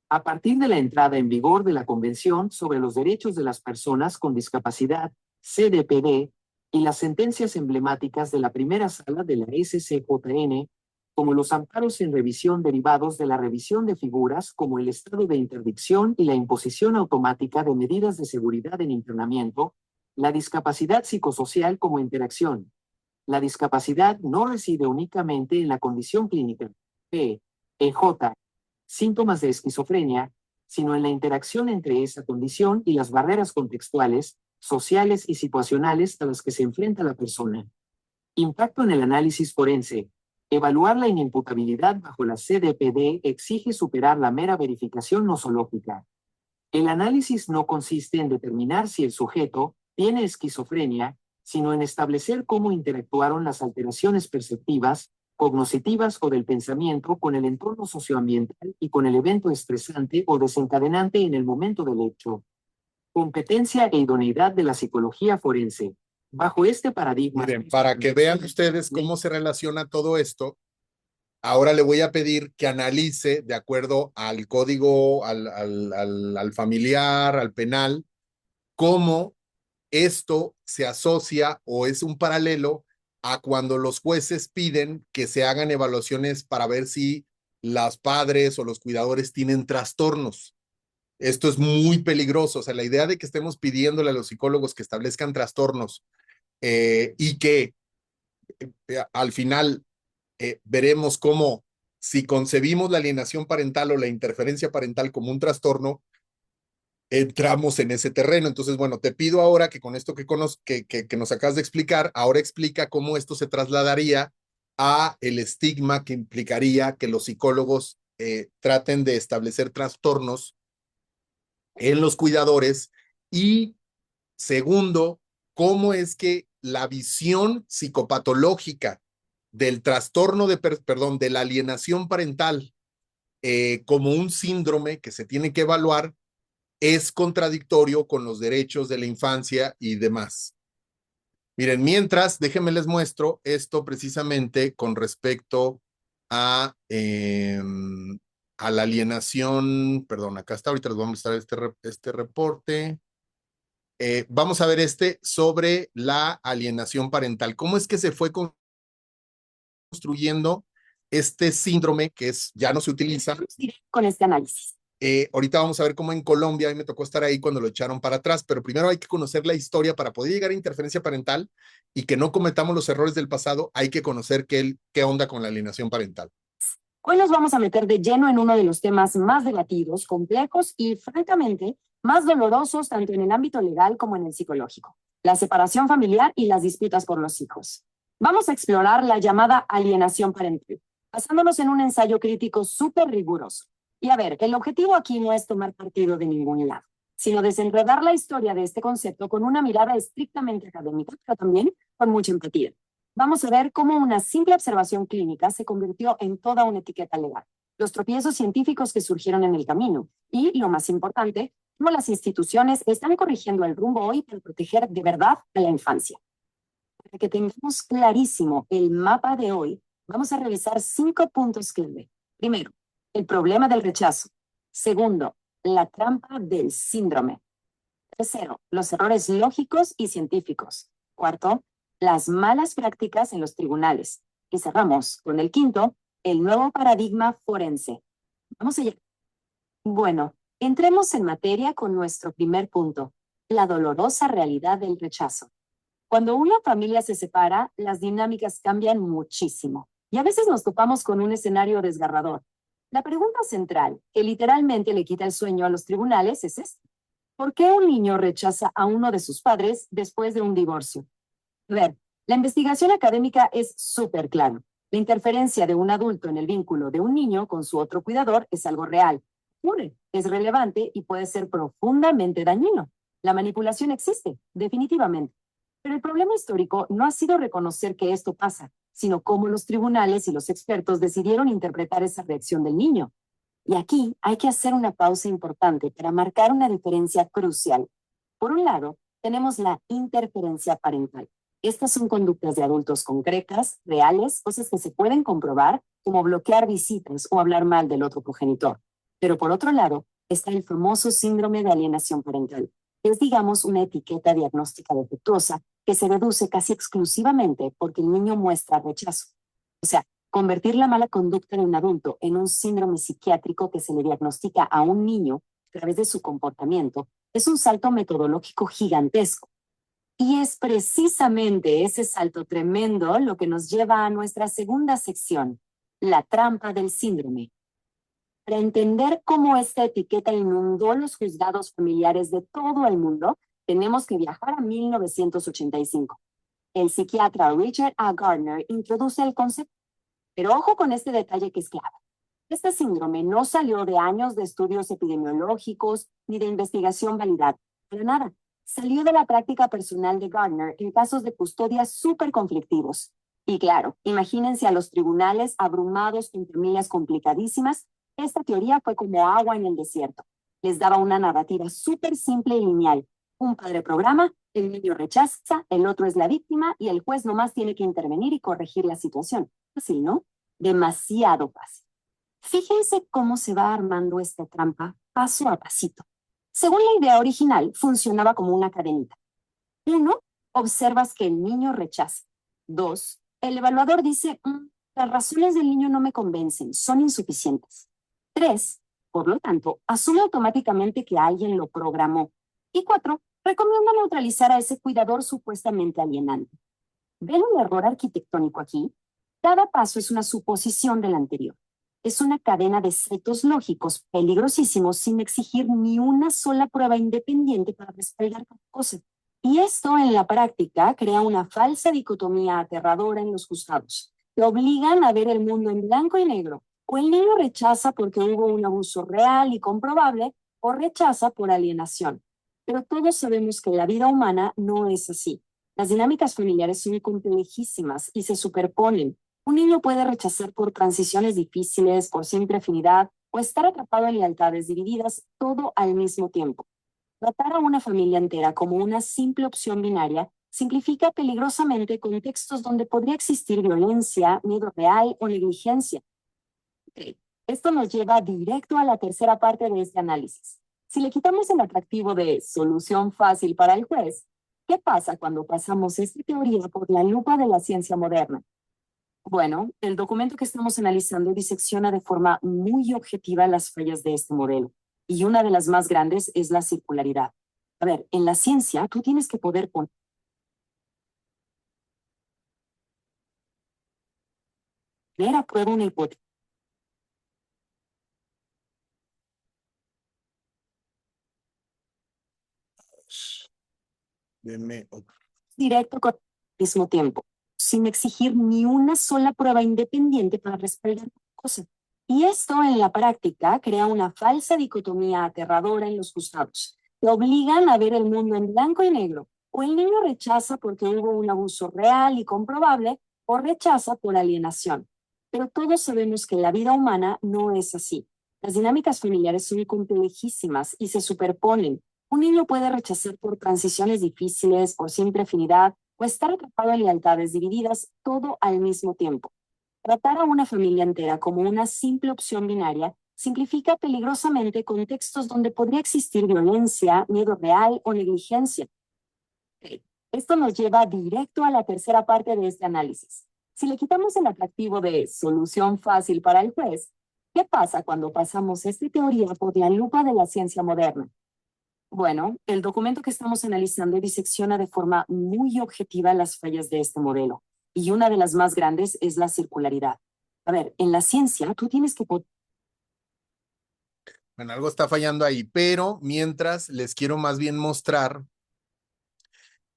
A partir de la entrada en vigor de la Convención sobre los Derechos de las Personas con Discapacidad, CDPD, y las sentencias emblemáticas de la primera sala de la SCJN, como los amparos en revisión derivados de la revisión de figuras como el estado de interdicción y la imposición automática de medidas de seguridad en internamiento, la discapacidad psicosocial como interacción. La discapacidad no reside únicamente en la condición clínica, P, EJ, síntomas de esquizofrenia, sino en la interacción entre esa condición y las barreras contextuales, sociales y situacionales a las que se enfrenta la persona. Impacto en el análisis forense. Evaluar la inimputabilidad bajo la CDPD exige superar la mera verificación nosológica. El análisis no consiste en determinar si el sujeto tiene esquizofrenia, sino en establecer cómo interactuaron las alteraciones perceptivas, cognitivas o del pensamiento con el entorno socioambiental y con el evento estresante o desencadenante en el momento del hecho. Competencia e idoneidad de la psicología forense. Bajo este paradigma... Miren, para que vean ustedes cómo se relaciona todo esto, ahora le voy a pedir que analice de acuerdo al código, al familiar, al penal, cómo esto se asocia o es un paralelo a cuando los jueces piden que se hagan evaluaciones para ver si los padres o los cuidadores tienen trastornos. Esto es muy peligroso. O sea, la idea de que estemos pidiéndole a los psicólogos que establezcan trastornos y que al final veremos cómo si concebimos la alienación parental o la interferencia parental como un trastorno, entramos en ese terreno. Entonces, bueno, te pido ahora que con esto que nos acabas de explicar, ahora explica cómo esto se trasladaría a el estigma que implicaría que los psicólogos traten de establecer trastornos en los cuidadores y segundo, cómo es que la visión psicopatológica del trastorno perdón, de la alienación parental como un síndrome que se tiene que evaluar es contradictorio con los derechos de la infancia y demás. Miren, mientras, déjenme les muestro esto precisamente con respecto a la alienación, perdón, acá está, ahorita les voy a mostrar este reporte. Vamos a ver este sobre la alienación parental. ¿Cómo es que se fue construyendo este síndrome que ya no se utiliza? Con este análisis. Ahorita vamos a ver cómo en Colombia, a mí me tocó estar ahí cuando lo echaron para atrás, pero primero hay que conocer la historia para poder llegar a interferencia parental y que no cometamos los errores del pasado, hay que conocer qué onda con la alienación parental. Hoy nos vamos a meter de lleno en uno de los temas más debatidos, complejos y, francamente, más dolorosos tanto en el ámbito legal como en el psicológico: la separación familiar y las disputas por los hijos. Vamos a explorar la llamada alienación parental, basándonos en un ensayo crítico súper riguroso. Y a ver, el objetivo aquí no es tomar partido de ningún lado, sino desenredar la historia de este concepto con una mirada estrictamente académica, pero también con mucha empatía. Vamos a ver cómo una simple observación clínica se convirtió en toda una etiqueta legal, los tropiezos científicos que surgieron en el camino y, lo más importante, cómo las instituciones están corrigiendo el rumbo hoy para proteger de verdad a la infancia. Para que tengamos clarísimo el mapa de hoy, vamos a revisar 5 puntos clave. Primero, el problema del rechazo. Segundo, la trampa del síndrome. Tercero, los errores lógicos y científicos. Cuarto, las malas prácticas en los tribunales. Y cerramos con el quinto, el nuevo paradigma forense. Vamos allá. Bueno, entremos en materia con nuestro primer punto, la dolorosa realidad del rechazo. Cuando una familia se separa, las dinámicas cambian muchísimo y a veces nos topamos con un escenario desgarrador. La pregunta central, que literalmente le quita el sueño a los tribunales, es esta: ¿Por qué un niño rechaza a uno de sus padres después de un divorcio? A ver, la investigación académica es súper clara. La interferencia de un adulto en el vínculo de un niño con su otro cuidador es algo real. Ocurre, es relevante y puede ser profundamente dañino. La manipulación existe, definitivamente. Pero el problema histórico no ha sido reconocer que esto pasa, sino cómo los tribunales y los expertos decidieron interpretar esa reacción del niño. Y aquí hay que hacer una pausa importante para marcar una diferencia crucial. Por un lado, tenemos la interferencia parental. Estas son conductas de adultos concretas, reales, cosas que se pueden comprobar, como bloquear visitas o hablar mal del otro progenitor. Pero por otro lado, está el famoso síndrome de alienación parental. Es, digamos, una etiqueta diagnóstica defectuosa que se deduce casi exclusivamente porque el niño muestra rechazo. O sea, convertir la mala conducta de un adulto en un síndrome psiquiátrico que se le diagnostica a un niño a través de su comportamiento es un salto metodológico gigantesco. Y es precisamente ese salto tremendo lo que nos lleva a nuestra segunda sección, la trampa del síndrome. Para entender cómo esta etiqueta inundó los juzgados familiares de todo el mundo, tenemos que viajar a 1985. El psiquiatra Richard A. Gardner introduce el concepto. Pero ojo con este detalle que es clave. Este síndrome no salió de años de estudios epidemiológicos ni de investigación validada. Para nada. Salió de la práctica personal de Gardner en casos de custodia súper conflictivos. Y claro, imagínense a los tribunales abrumados con familias complicadísimas. Esta teoría fue como agua en el desierto. Les daba una narrativa súper simple y lineal. Un padre programa, el niño rechaza, el otro es la víctima y el juez nomás tiene que intervenir y corregir la situación. Fácil, ¿no? Demasiado fácil. Fíjense cómo se va armando esta trampa paso a pasito. Según la idea original, funcionaba como una cadenita. 1. Observas que el niño rechaza. 2. El evaluador dice, las razones del niño no me convencen, son insuficientes. 3. Por lo tanto, asume automáticamente que alguien lo programó. Y 4. Recomienda neutralizar a ese cuidador supuestamente alienante. ¿Ven un error arquitectónico aquí? Cada paso es una suposición del anterior. Es una cadena de saltos lógicos peligrosísimos sin exigir ni una sola prueba independiente para respaldar cada cosa. Y esto en la práctica crea una falsa dicotomía aterradora en los juzgados. Te obligan a ver el mundo en blanco y negro. O el niño rechaza porque hubo un abuso real y comprobable, o rechaza por alienación. Pero todos sabemos que la vida humana no es así. Las dinámicas familiares son complejísimas y se superponen. Un niño puede rechazar por transiciones difíciles, por simple afinidad, o estar atrapado en lealtades divididas, todo al mismo tiempo. Tratar a una familia entera como una simple opción binaria simplifica peligrosamente contextos donde podría existir violencia, miedo real o negligencia. Esto nos lleva directo a la tercera parte de este análisis. Si le quitamos el atractivo de solución fácil para el juez, ¿qué pasa cuando pasamos esta teoría por la lupa de la ciencia moderna? Bueno, el documento que estamos analizando disecciona de forma muy objetiva las fallas de este modelo, y una de las más grandes es la circularidad. A ver, en la ciencia tú tienes que poder poner a prueba una hipótesis directo con al mismo tiempo, sin exigir ni una sola prueba independiente para respaldar la cosa. Y esto en la práctica crea una falsa dicotomía aterradora en los juzgados. Te obligan a ver el mundo en blanco y negro. O el niño rechaza porque hubo un abuso real y comprobable, o rechaza por alienación. Pero todos sabemos que la vida humana no es así. Las dinámicas familiares son complejísimas y se superponen. Un niño puede rechazar por transiciones difíciles, por simple afinidad, o estar atrapado en lealtades divididas, todo al mismo tiempo. Tratar a una familia entera como una simple opción binaria simplifica peligrosamente contextos donde podría existir violencia, miedo real o negligencia. Esto nos lleva directo a la tercera parte de este análisis. Si le quitamos el atractivo de solución fácil para el juez, ¿qué pasa cuando pasamos esta teoría por la lupa de la ciencia moderna? Bueno, el documento que estamos analizando disecciona de forma muy objetiva las fallas de este modelo, y una de las más grandes es la circularidad. A ver, en la ciencia tú tienes que Bueno, algo está fallando ahí, pero mientras les quiero más bien mostrar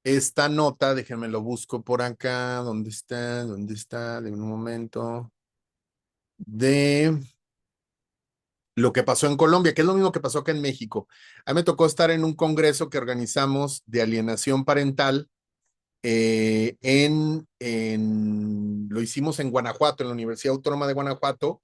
esta nota, déjenme lo busco por acá, ¿dónde está? ¿Dónde está? De un momento, de lo que pasó en Colombia, que es lo mismo que pasó acá en México. A mí me tocó estar en un congreso que organizamos de alienación parental lo hicimos en Guanajuato, en la Universidad Autónoma de Guanajuato,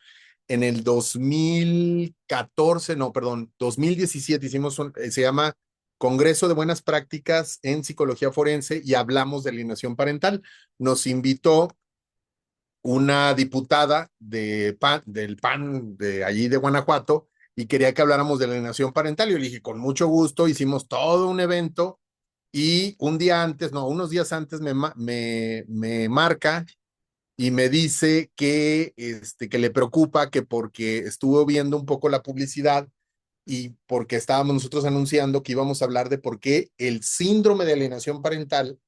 en el 2014, no, perdón, 2017 hicimos se llama Congreso de Buenas Prácticas en Psicología Forense y hablamos de alienación parental. Nos invitó una diputada del PAN de allí de Guanajuato y quería que habláramos de alienación parental. Y yo le dije, con mucho gusto, hicimos todo un evento y un día antes, no, unos días antes me marca y me dice que le preocupa que porque estuvo viendo un poco la publicidad y porque estábamos nosotros anunciando que íbamos a hablar de por qué el síndrome de alienación parental,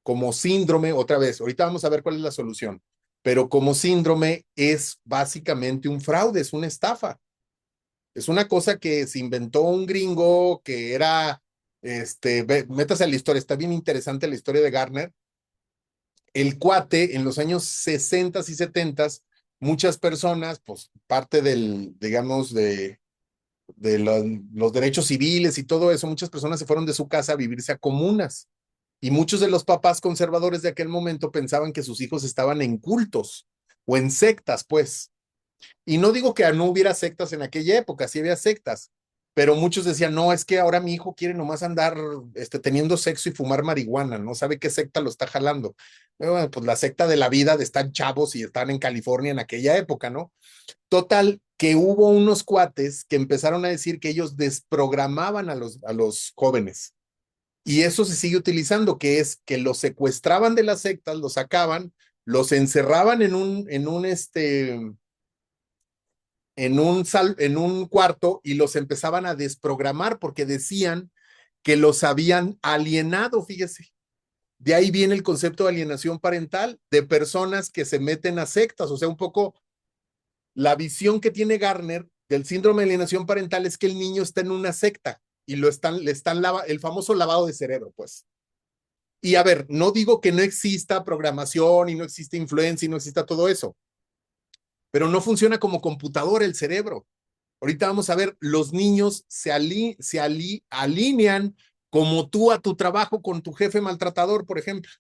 como síndrome, otra vez, ahorita vamos a ver cuál es la solución, pero como síndrome es básicamente un fraude, es una estafa. Es una cosa que se inventó un gringo que era, métase a la historia, está bien interesante la historia de Garner. El cuate en los años 60 y 70, muchas personas, pues parte digamos, de los derechos civiles y todo eso, muchas personas se fueron de su casa a vivirse a comunas. Y muchos de los papás conservadores de aquel momento pensaban que sus hijos estaban en cultos o en sectas, pues. Y no digo que no hubiera sectas en aquella época, sí había sectas, pero muchos decían, no, es que ahora mi hijo quiere nomás andar teniendo sexo y fumar marihuana, no sabe qué secta lo está jalando. Bueno, pues la secta de la vida de están chavos y están en California en aquella época, ¿no? Total, que hubo unos cuates que empezaron a decir que ellos desprogramaban a los jóvenes. Y eso se sigue utilizando, que es que los secuestraban de las sectas, los sacaban, los encerraban en un cuarto y los empezaban a desprogramar porque decían que los habían alienado, fíjese. De ahí viene el concepto de alienación parental, de personas que se meten a sectas, o sea, un poco la visión que tiene Garner del síndrome de alienación parental es que el niño está en una secta y el famoso lavado de cerebro, pues. Y a ver, no digo que no exista programación y no exista influencia y no exista todo eso, pero no funciona como computadora el cerebro. Ahorita vamos a ver, los niños alinean como tú a tu trabajo con tu jefe maltratador, por ejemplo.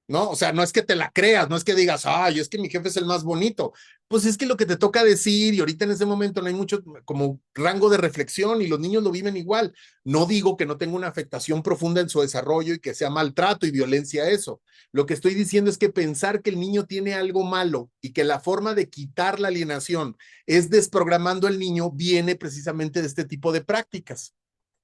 ¿No? O sea, no es que te la creas, no es que digas, ay, es que mi jefe es el más bonito. Pues es que lo que te toca decir y ahorita en ese momento no hay mucho como rango de reflexión y los niños lo viven igual. No digo que no tenga una afectación profunda en su desarrollo y que sea maltrato y violencia eso. Lo que estoy diciendo es que pensar que el niño tiene algo malo y que la forma de quitar la alienación es desprogramando al niño viene precisamente de este tipo de prácticas.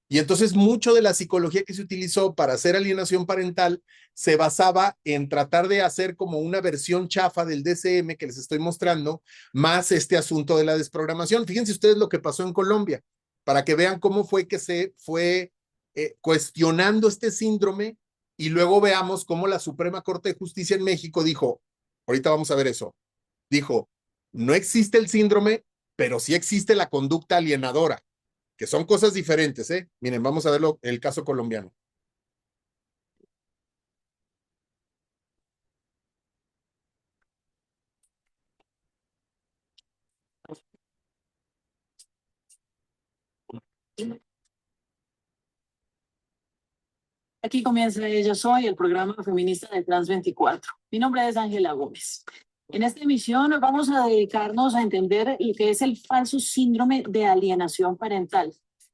Y entonces mucho de la psicología que se utilizó para hacer alienación parental se basaba en tratar de hacer como una versión chafa del DSM que les estoy mostrando, más este asunto de la desprogramación. Fíjense ustedes lo que pasó en Colombia, para que vean cómo fue que se fue cuestionando este síndrome y luego veamos cómo la Suprema Corte de Justicia en México dijo, ahorita vamos a ver eso, dijo, no existe el síndrome, pero sí existe la conducta alienadora, que son cosas diferentes, ¿eh? Miren, vamos a verlo, el caso colombiano. Aquí comienza Yo Soy, el programa feminista de Trans 24. Mi nombre es Ángela Gómez. En esta emisión vamos a dedicarnos a entender lo que es el falso síndrome de alienación parental,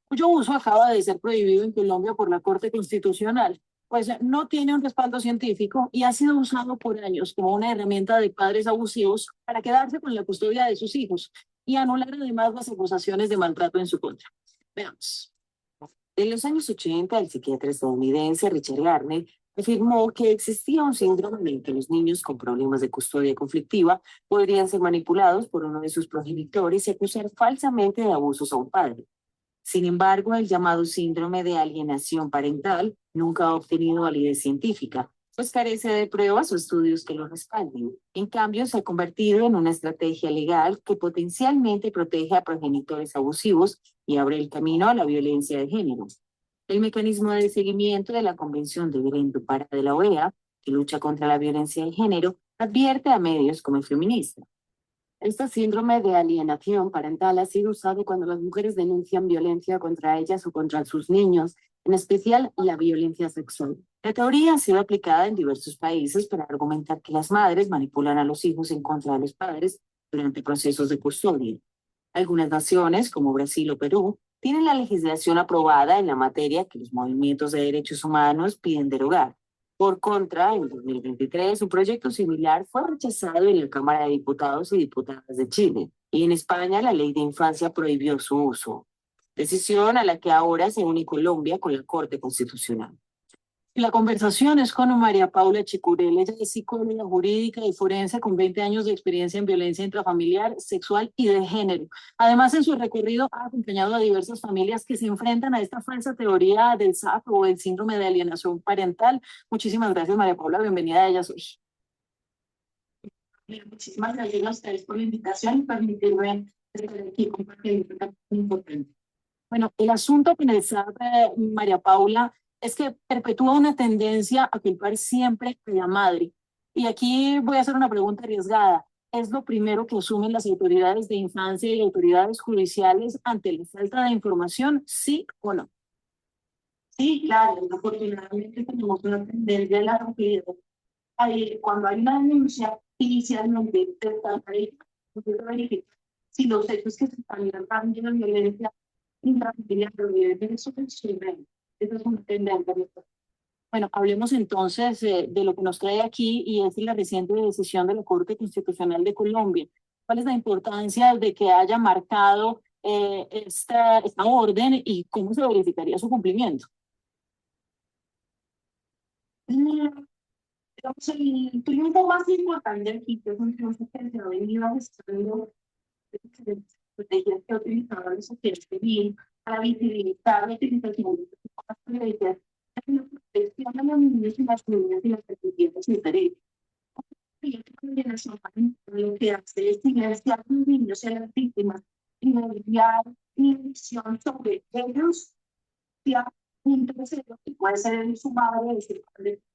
cuyo uso acaba de ser prohibido en Colombia por la Corte Constitucional, pues no tiene un respaldo científico y ha sido usado por años como una herramienta de padres abusivos para quedarse con la custodia de sus hijos y anular además las acusaciones de maltrato en su contra. Veamos. En los años 80, el psiquiatra estadounidense Richard Garner afirmó que existía un síndrome en el que los niños con problemas de custodia conflictiva podrían ser manipulados por uno de sus progenitores y acusar falsamente de abusos a un padre. Sin embargo, el llamado síndrome de alienación parental nunca ha obtenido validez científica, pues carece de pruebas o estudios que lo respalden. En cambio, se ha convertido en una estrategia legal que potencialmente protege a progenitores abusivos y abre el camino a la violencia de género. El mecanismo de seguimiento de la Convención de Belén do Pará de la OEA, que lucha contra la violencia de género, advierte a medios como el feminista. Este síndrome de alienación parental ha sido usado cuando las mujeres denuncian violencia contra ellas o contra sus niños, en especial la violencia sexual. La teoría ha sido aplicada en diversos países para argumentar que las madres manipulan a los hijos en contra de los padres durante procesos de custodia. Algunas naciones, como Brasil o Perú, tienen la legislación aprobada en la materia que los movimientos de derechos humanos piden derogar. Por contra, en 2023, un proyecto similar fue rechazado en la Cámara de Diputados y Diputadas de Chile, y en España la Ley de Infancia prohibió su uso, decisión a la que ahora se une Colombia con la Corte Constitucional. La conversación es con María Paula Chicurel. Ella es psicóloga jurídica y forense con 20 años de experiencia en violencia intrafamiliar, sexual y de género. Además, en su recorrido ha acompañado a diversas familias que se enfrentan a esta falsa teoría del SAP o el síndrome de alienación parental. Muchísimas gracias, María Paula. Bienvenida a Ella Soy. Muchísimas gracias a ustedes por la invitación y permitirme estar aquí compartiendo algo muy importante. Bueno, el asunto con el SAP, María Paula, es que perpetúa una tendencia a culpar siempre a la madre. Y aquí voy a hacer una pregunta arriesgada. ¿Es lo primero que asumen las autoridades de infancia y autoridades judiciales ante la falta de información, sí o no? Sí, claro, afortunadamente tenemos una tendencia a la rapidez. Cuando hay una denuncia, inicialmente se trata de verificar si los hechos que se están narrando de violencia intrafamiliar de eso esa es una tendencia. Bueno, hablemos entonces de lo que nos trae aquí y es la reciente decisión de la Corte Constitucional de Colombia. ¿Cuál es la importancia de que haya marcado esta orden y cómo se verificaría su cumplimiento? Digamos, el triunfo más importante aquí, que es un triunfo que se ha venido gestando estrategias que ha utilizado la sociedad civil para visibilizar la utilización de estas estrategias en la protección de los niños y las niñas y las perspectivas de derechos. Lo que hace es silenciar a los niños y a las víctimas y enviar información sobre ellos hacia un tercero que puede ser su madre,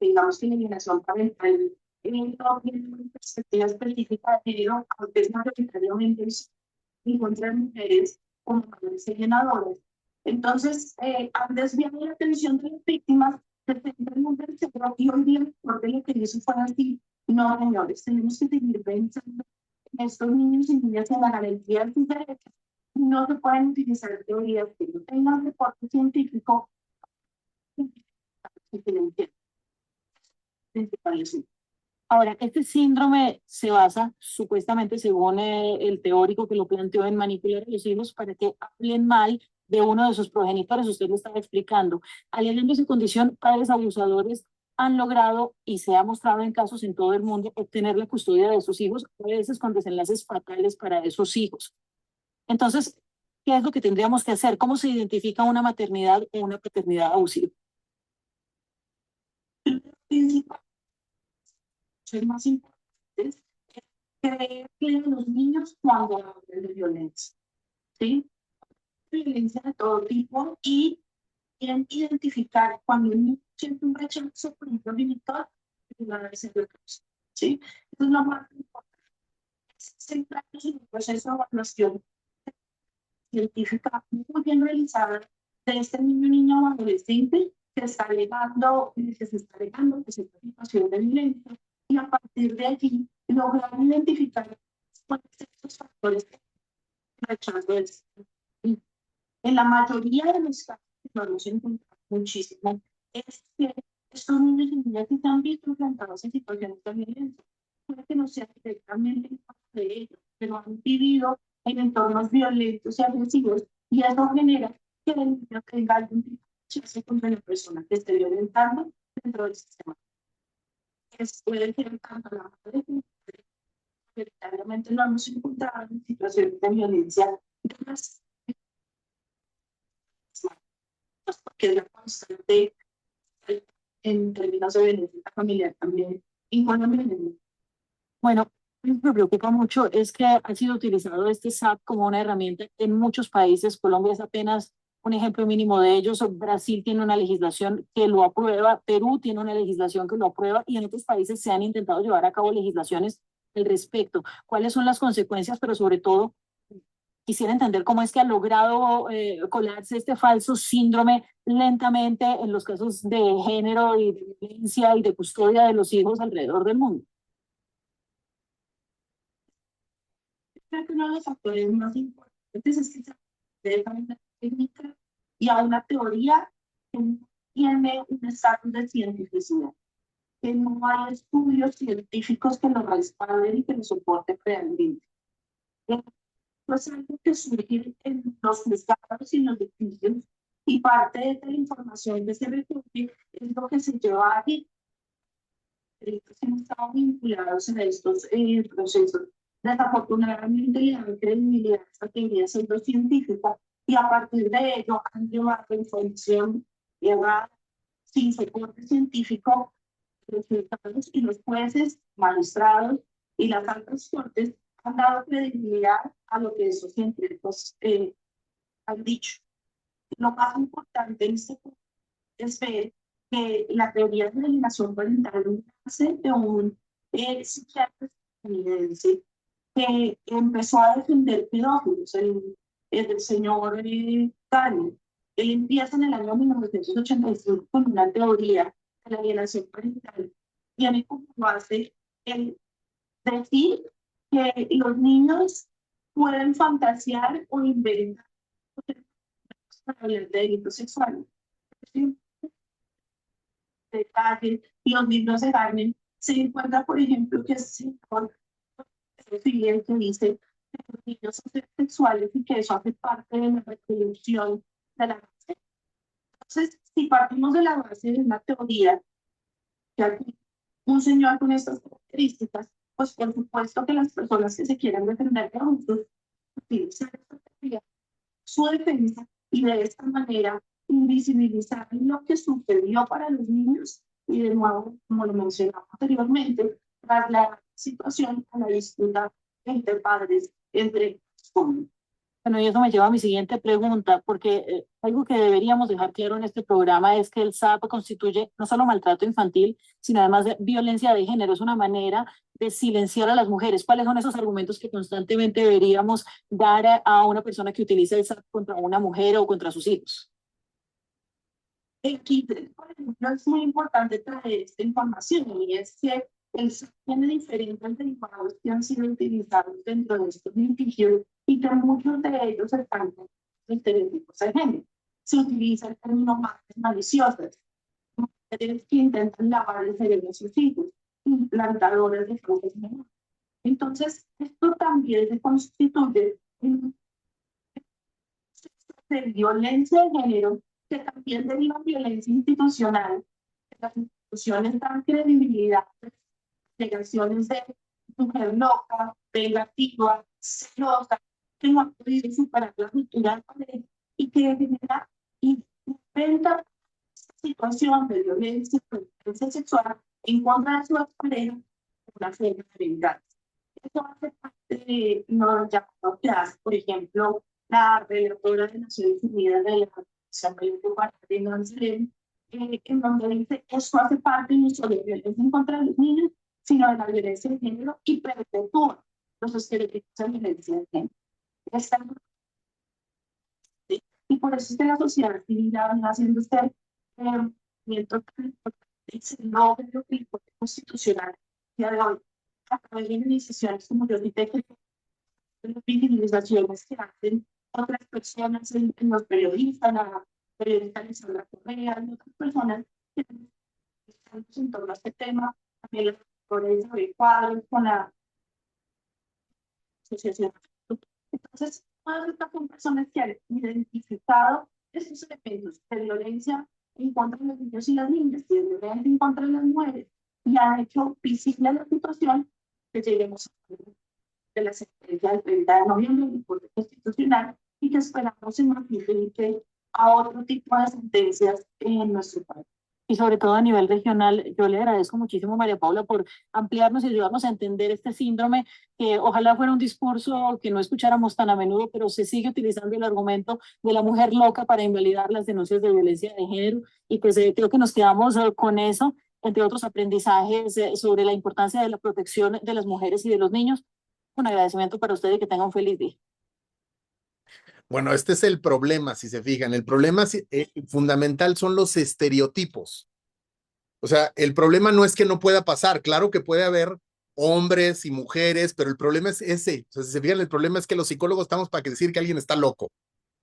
digamos que la alienación parental no tiene una perspectiva específica de género, aunque es mayoritariamente encontrar mujeres como madres alienadoras. Entonces, han desviado la atención de las víctimas, defendiendo un tercero, y hoy día mejor de lo que eso fuera así. No, señores, tenemos que seguir pensando en estos niños y niñas en la garantía de sus derechos. No se pueden utilizar teorías que no tengan reporte científico. Ahora, este síndrome se basa, supuestamente, según el teórico que lo planteó, en manipular a los hijos para que hablen mal de uno de sus progenitores. Usted lo estaba explicando. Alegando esa condición, padres abusadores han logrado, y se ha mostrado en casos en todo el mundo, obtener la custodia de sus hijos, a veces con desenlaces fatales para esos hijos. Entonces, ¿qué es lo que tendríamos que hacer? ¿Cómo se identifica una maternidad o una paternidad abusiva? Más importantes es creer que los niños cuando hablan de violencia, ¿sí? Violencia de todo tipo y identificar cuando un niño siente un rechazo por un progenitor, la debe ser la causa, ¿sí? Eso es lo más importante. Centrarnos en un proceso de evaluación científica muy bien realizada de este niño o adolescente que está alegando, que se está alegando que es una situación de violencia, y a partir de allí lograr identificar cuáles son estos factores de rechazo del sistema. En la mayoría de los casos que nos hemos encontrado muchísimo es que estos niños y niñas que se han visto enfrentados en situaciones de violencia, puede que no sea directamente en parte de ellos, pero han vivido en entornos violentos y agresivos, y eso genera que el niño tenga algún tipo de rechazo contra la persona que esté violentando dentro del sistema. Puede ser tanto la madre como la madre. Veritablemente lo hemos encontrado en situaciones de violencia porque es la constante en términos de violencia familiar también en Colombia. Bueno, lo que me preocupa mucho es que ha sido utilizado este SAP como una herramienta en muchos países. Colombia es apenas un ejemplo mínimo de ellos. Brasil tiene una legislación que lo aprueba, Perú tiene una legislación que lo aprueba y en otros países se han intentado llevar a cabo legislaciones al respecto. ¿Cuáles son las consecuencias? Pero sobre todo, quisiera entender cómo es que ha logrado colarse este falso síndrome lentamente en los casos de género y de violencia y de custodia de los hijos alrededor del mundo. Creo que uno de los factores más importantes es que se debe a una técnica y a una teoría que no tiene un estatus de cientificidad, que no hay estudios científicos que lo respalden y que lo soporten realmente. Es algo que surge en los juzgados y los litigios, y parte de la información que se recoge es lo que se lleva ahí. Ellos han estado vinculados a estos procesos. Desafortunadamente le dan credibilidad a esta teoría pseudocientífica y a partir de ello han llevado información errada, sin soporte científico, resultados, y los jueces, magistrados y las altas cortes han dado credibilidad a lo que esos científicos han dicho. Lo más importante en este punto es ver que la teoría de la alienación parental nace de un psiquiatra estadounidense que empezó a defender pedófilos, el señor Carmen. Él empieza en el año 1985 con una teoría de la alienación parental. Tiene como base el decir que los niños pueden fantasear o inventar para hablar de delitos sexuales. Detalles, los niños de Carmen se encuentra, por ejemplo, que es que dice que los niños son sexuales y que eso hace parte de la reproducción de la base. Entonces, si partimos de la base de una teoría que aquí un señor con estas características, pues por supuesto que las personas que se quieran defender de adultos utilizan esta teoría, su defensa, y de esta manera invisibilizar lo que sucedió para los niños y de nuevo, como lo mencionaba anteriormente, trasladar la situación a la disputa entre padres, entre jóvenes. Bueno, y eso me lleva a mi siguiente pregunta, porque algo que deberíamos dejar claro en este programa es que el SAP constituye no solo maltrato infantil, sino además de violencia de género. Es una manera de silenciar a las mujeres. ¿Cuáles son esos argumentos que constantemente deberíamos dar a una persona que utiliza el SAP contra una mujer o contra sus hijos? Aquí, por ejemplo, es muy importante traer esta información, y es que el SAP tiene diferentes derivados que han sido utilizados dentro de estos litigios y que muchos de ellos están en estereotipos de género. Se utiliza el término madres maliciosas, mujeres que intentan lavar el cerebro a sus hijos, implantadoras de frutas menores. Entonces, esto también se constituye en de violencia de género, que también deriva violencia institucional. Las instituciones dan credibilidad a negaciones de mujer loca, negativa, celosa, que no ha podido superar la ruptura de pareja y que genera y inventa esta situación de violencia sexual en contra de su pareja por la forma de venganza. Eso hace parte de lo llamado que hace, por ejemplo, la relatora de Naciones Unidas de la Organización de Nancy, en donde dice que esto hace parte no solo de violencia en contra de los niños, sino de la violencia de género, y perpetúa los estereotipos de violencia de género. Y por eso es que la sociedad civil va haciendo este movimiento y se logra lo que el Código Constitucional día de hoy, a través de organizaciones como yo dije, las visibilizaciones que hacen otras personas, en los periodistas, la periodista Alessandra Correa y otras personas que están en torno a este tema, también las doctores de cuadros con la asociación. Entonces, todas estas son personas que han identificado estos elementos de violencia en contra de los niños y las niñas, y de violencia en contra de las mujeres, y han hecho visible la situación que lleguemos a de la sentencia del 30 de noviembre del Código Constitucional, y que esperamos se notifique a otro tipo de sentencias en nuestro país. y sobre todo a nivel regional. Yo le agradezco muchísimo, María Paula, por ampliarnos y ayudarnos a entender este síndrome, que ojalá fuera un discurso que no escucháramos tan a menudo, pero se sigue utilizando el argumento de la mujer loca para invalidar las denuncias de violencia de género, y pues creo que nos quedamos con eso, entre otros aprendizajes sobre la importancia de la protección de las mujeres y de los niños. Un agradecimiento para usted y que tenga un feliz día. Bueno, este es el problema, si se fijan. El problema fundamental son los estereotipos. O sea, el problema no es que no pueda pasar, claro que puede haber hombres y mujeres, pero el problema es ese. O sea, si se fijan, el problema es que los psicólogos estamos para decir que alguien está loco,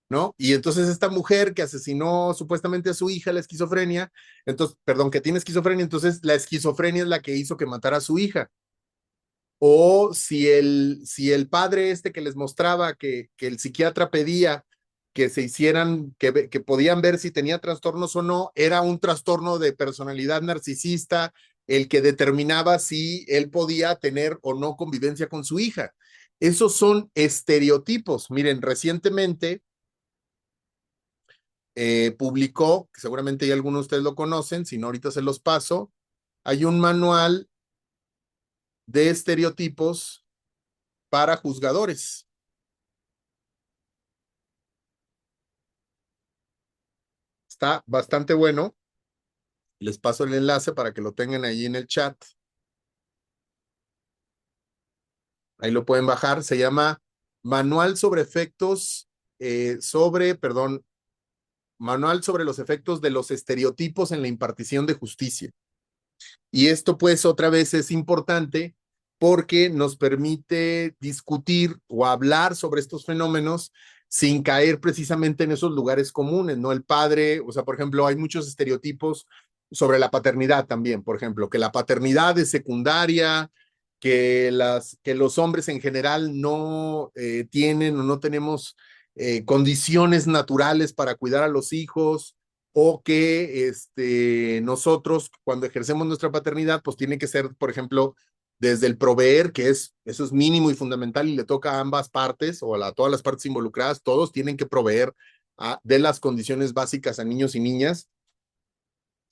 ¿no? Y entonces esta mujer que asesinó supuestamente a su hija, la esquizofrenia, entonces, perdón, que tiene esquizofrenia, entonces la esquizofrenia es la que hizo que matara a su hija. O si el padre este que les mostraba que el psiquiatra pedía que se hicieran, que podían ver si tenía trastornos o no, era un trastorno de personalidad narcisista el que determinaba si él podía tener o no convivencia con su hija. Esos son estereotipos. Miren, recientemente publicó, que seguramente ya algunos de ustedes lo conocen, si no ahorita se los paso, hay un manual de estereotipos para juzgadores. Está bastante bueno. Les paso el enlace para que lo tengan ahí en el chat. Ahí lo pueden bajar. Se llama Manual sobre efectos, Manual sobre los efectos de los estereotipos en la impartición de justicia. Y esto pues otra vez es importante porque nos permite discutir o hablar sobre estos fenómenos sin caer precisamente en esos lugares comunes, ¿no? El padre, o sea, por ejemplo, hay muchos estereotipos sobre la paternidad también, por ejemplo, que la paternidad es secundaria, que los hombres en general no tienen o no tenemos condiciones naturales para cuidar a los hijos, o que nosotros cuando ejercemos nuestra paternidad, pues tiene que ser, por ejemplo, desde el proveer, eso es mínimo y fundamental y le toca a ambas partes o a todas las partes involucradas, todos tienen que proveer de las condiciones básicas a niños y niñas,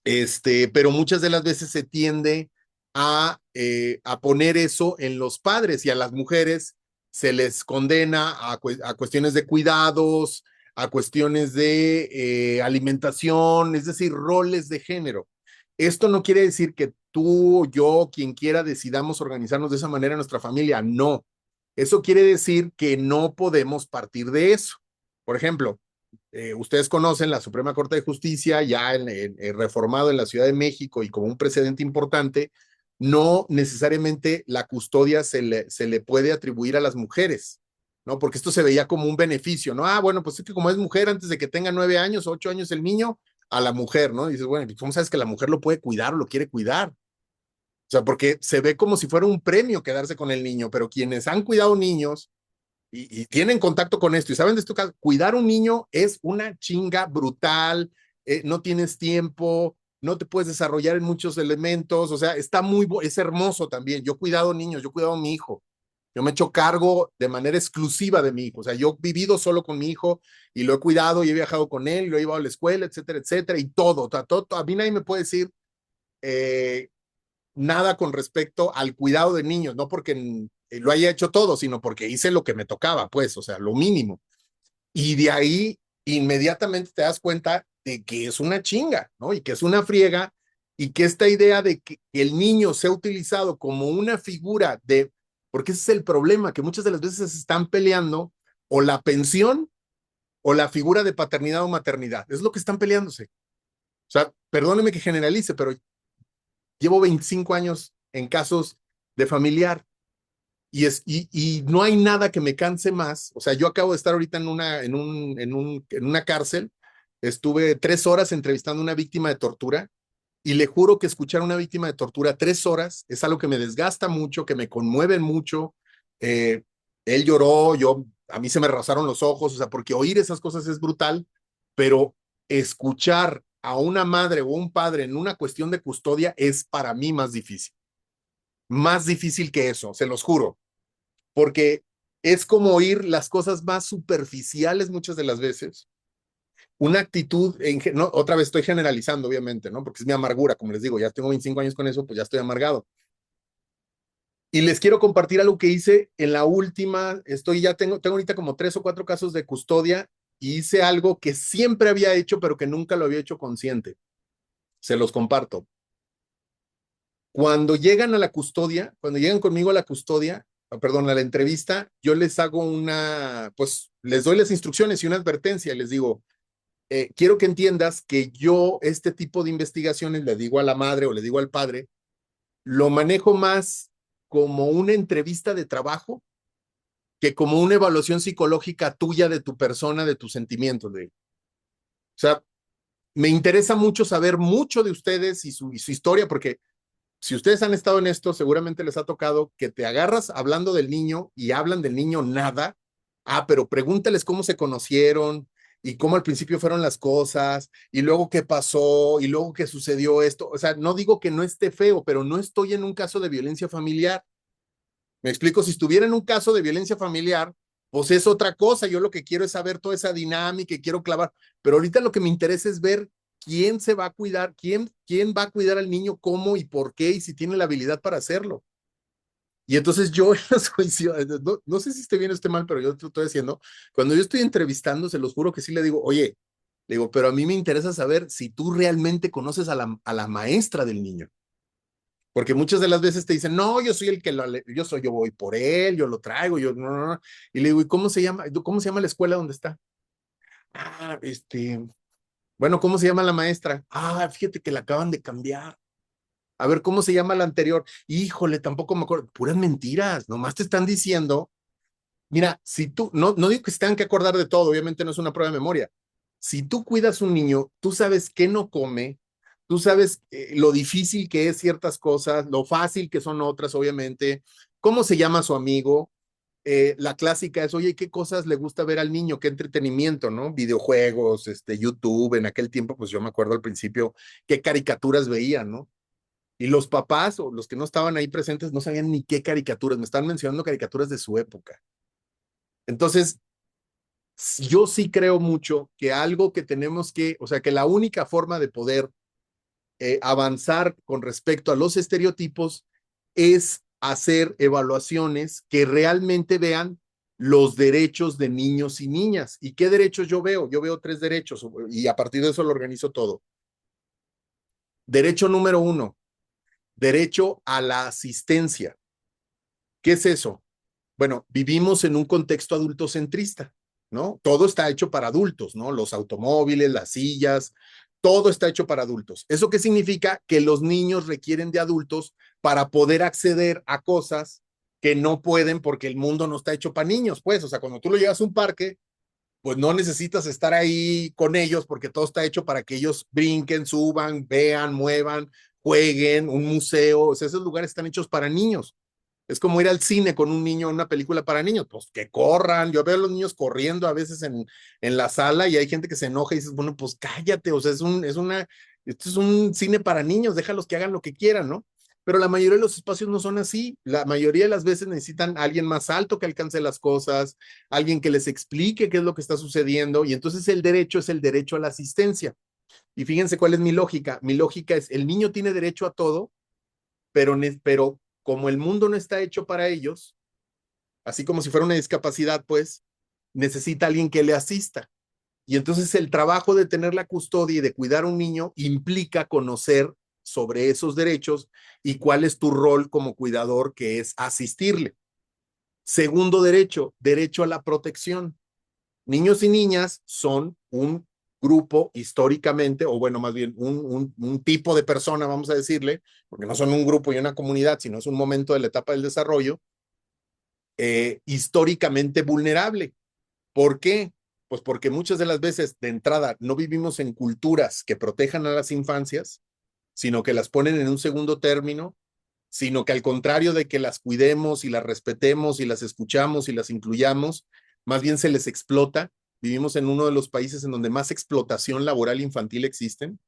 pero muchas de las veces se tiende a poner eso en los padres, y a las mujeres se les condena a cuestiones de cuidados, a cuestiones de alimentación, es decir, roles de género. Esto no quiere decir que tú, yo, quien quiera, decidamos organizarnos de esa manera en nuestra familia, no. Eso quiere decir que no podemos partir de eso. Por ejemplo, ustedes conocen la Suprema Corte de Justicia, ya reformado en la Ciudad de México y como un precedente importante, no necesariamente la custodia se le puede atribuir a las mujeres, ¿no? Porque esto se veía como un beneficio, ¿no? Bueno, pues es que como es mujer, antes de que tenga 9 años, 8 años el niño, a la mujer, ¿no? Y dices, bueno, ¿cómo sabes que la mujer lo puede cuidar o lo quiere cuidar? O sea, porque se ve como si fuera un premio quedarse con el niño, pero quienes han cuidado niños y tienen contacto con esto y saben de esto, cuidar un niño es una chinga brutal, no tienes tiempo, no te puedes desarrollar en muchos elementos, o sea, es hermoso también. Yo he cuidado niños, yo he cuidado a mi hijo, yo me he hecho cargo de manera exclusiva de mi hijo, o sea, yo he vivido solo con mi hijo y lo he cuidado y he viajado con él, lo he llevado a la escuela, etcétera, etcétera, y todo, a mí nadie me puede decir eh, nada con respecto al cuidado de niños, no porque lo haya hecho todo, sino porque hice lo que me tocaba, pues, o sea, lo mínimo. Y de ahí inmediatamente te das cuenta de que es una chinga, ¿no? Y que es una friega, y que esta idea de que el niño sea utilizado como una figura porque ese es el problema, que muchas de las veces se están peleando o la pensión o la figura de paternidad o maternidad, es lo que están peleándose. O sea, perdóneme que generalice, pero llevo 25 años en casos de familiar y no hay nada que me canse más. O sea, yo acabo de estar ahorita en una cárcel. Estuve 3 horas entrevistando a una víctima de tortura y le juro que escuchar a una víctima de tortura 3 horas es algo que me desgasta mucho, que me conmueve mucho. Eh, Él lloró, a mí se me rasaron los ojos, o sea, porque oír esas cosas es brutal, pero escuchar a una madre o un padre en una cuestión de custodia es para mí más difícil que eso, se los juro, porque es como oír las cosas más superficiales muchas de las veces, una actitud, no, otra vez estoy generalizando, obviamente, ¿no? Porque es mi amargura, como les digo, ya tengo 25 años con eso, pues ya estoy amargado. Y les quiero compartir algo que hice en la última, tengo ahorita como 3 o 4 casos de custodia y hice algo que siempre había hecho, pero que nunca lo había hecho consciente. Se los comparto. Cuando llegan a la custodia, cuando llegan conmigo a la custodia, perdón, a la entrevista, yo les hago pues les doy las instrucciones y una advertencia, les digo, quiero que entiendas que yo este tipo de investigaciones, le digo a la madre o le digo al padre, lo manejo más como una entrevista de trabajo que como una evaluación psicológica tuya de tu persona, de tus sentimientos. O sea, me interesa mucho saber mucho de ustedes y su historia, porque si ustedes han estado en esto, seguramente les ha tocado que te agarras hablando del niño y hablan del niño nada. Pero pregúntales cómo se conocieron y cómo al principio fueron las cosas y luego qué pasó y luego qué sucedió esto. O sea, no digo que no esté feo, pero no estoy en un caso de violencia familiar. Me explico, si estuviera en un caso de violencia familiar, pues es otra cosa. Yo lo que quiero es saber toda esa dinámica y quiero clavar. Pero ahorita lo que me interesa es ver quién se va a cuidar, quién va a cuidar al niño, cómo y por qué y si tiene la habilidad para hacerlo. Y entonces yo, no sé si esté bien o esté mal, pero yo te lo estoy diciendo, cuando yo estoy entrevistando, se los juro que sí le digo, oye, le digo, pero a mí me interesa saber si tú realmente conoces a la maestra del niño. Porque muchas de las veces te dicen, no, yo soy el que yo voy por él, yo lo traigo, yo no. Y le digo, ¿y cómo se llama? ¿Cómo se llama la escuela donde está? Bueno, ¿cómo se llama la maestra? Fíjate que la acaban de cambiar. A ver, ¿cómo se llama la anterior? Híjole, tampoco me acuerdo. Puras mentiras, nomás te están diciendo. Mira, si tú, no digo que se tengan que acordar de todo, obviamente no es una prueba de memoria. Si tú cuidas un niño, tú sabes qué no come, tú sabes lo difícil que es ciertas cosas, lo fácil que son otras, obviamente, cómo se llama su amigo. La clásica es, oye, ¿qué cosas le gusta ver al niño? ¿Qué entretenimiento, no? Videojuegos, YouTube, en aquel tiempo, pues yo me acuerdo al principio qué caricaturas veían, ¿no? Y los papás o los que no estaban ahí presentes no sabían ni qué caricaturas, me están mencionando caricaturas de su época. Entonces, yo sí creo mucho que algo que tenemos que, o sea, que la única forma de poder avanzar con respecto a los estereotipos es hacer evaluaciones que realmente vean los derechos de niños y niñas. ¿Y qué derechos yo veo? Yo veo 3 derechos y a partir de eso lo organizo todo. Derecho número 1, derecho a la asistencia. ¿Qué es eso? Bueno, vivimos en un contexto adultocentrista, ¿no? Todo está hecho para adultos, ¿no? Los automóviles, las sillas, todo está hecho para adultos. ¿Eso qué significa? Que los niños requieren de adultos para poder acceder a cosas que no pueden porque el mundo no está hecho para niños, pues. O sea, cuando tú lo llevas a un parque, pues no necesitas estar ahí con ellos porque todo está hecho para que ellos brinquen, suban, vean, muevan, jueguen, un museo. O sea, esos lugares están hechos para niños. Es como ir al cine con un niño en una película para niños, pues que corran. Yo veo a los niños corriendo a veces en la sala y hay gente que se enoja y dices, bueno, pues cállate, o sea, esto es un cine para niños, déjalos que hagan lo que quieran, ¿no? Pero la mayoría de los espacios no son así. La mayoría de las veces necesitan a alguien más alto que alcance las cosas, alguien que les explique qué es lo que está sucediendo y entonces el derecho es el derecho a la asistencia. Y fíjense cuál es mi lógica. Mi lógica es, el niño tiene derecho a todo, pero como el mundo no está hecho para ellos, así como si fuera una discapacidad, pues necesita alguien que le asista. Y entonces el trabajo de tener la custodia y de cuidar a un niño implica conocer sobre esos derechos y cuál es tu rol como cuidador, que es asistirle. Segundo derecho, derecho a la protección. Niños y niñas son un grupo históricamente, o bueno, más bien un tipo de persona, vamos a decirle, porque no son un grupo y una comunidad, sino es un momento de la etapa del desarrollo, históricamente vulnerable. ¿Por qué? Pues porque muchas de las veces de entrada no vivimos en culturas que protejan a las infancias, sino que las ponen en un segundo término, sino que al contrario de que las cuidemos y las respetemos y las escuchamos y las incluyamos, más bien se les explota. Vivimos en uno de los países en donde más explotación laboral infantil existen.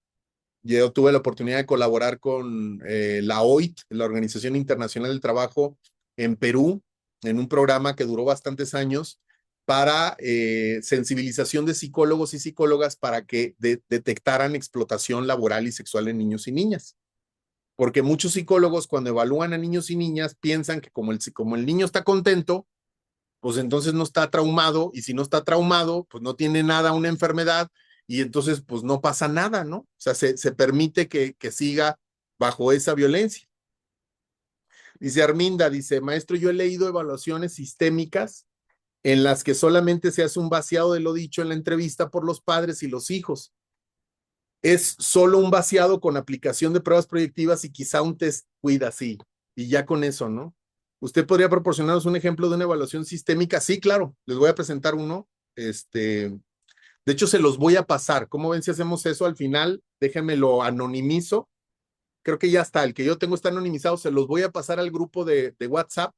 Yo tuve la oportunidad de colaborar con la OIT, la Organización Internacional del Trabajo, en Perú, en un programa que duró bastantes años, para sensibilización de psicólogos y psicólogas para que detectaran explotación laboral y sexual en niños y niñas. Porque muchos psicólogos cuando evalúan a niños y niñas piensan que como el niño está contento, pues entonces no está traumado, y si no está traumado, pues no tiene nada, una enfermedad, y entonces pues no pasa nada, ¿no? O sea, se permite que siga bajo esa violencia. Dice Arminda, dice, maestro, yo he leído evaluaciones sistémicas en las que solamente se hace un vaciado de lo dicho en la entrevista por los padres y los hijos. Es solo un vaciado con aplicación de pruebas proyectivas y quizá un test cuida, sí, y ya con eso, ¿no? ¿Usted podría proporcionarnos un ejemplo de una evaluación sistémica? Sí, claro, les voy a presentar uno. De hecho, se los voy a pasar. ¿Cómo ven si hacemos eso al final? Déjenme lo anonimizo. Creo que ya está. El que yo tengo está anonimizado. Se los voy a pasar al grupo de WhatsApp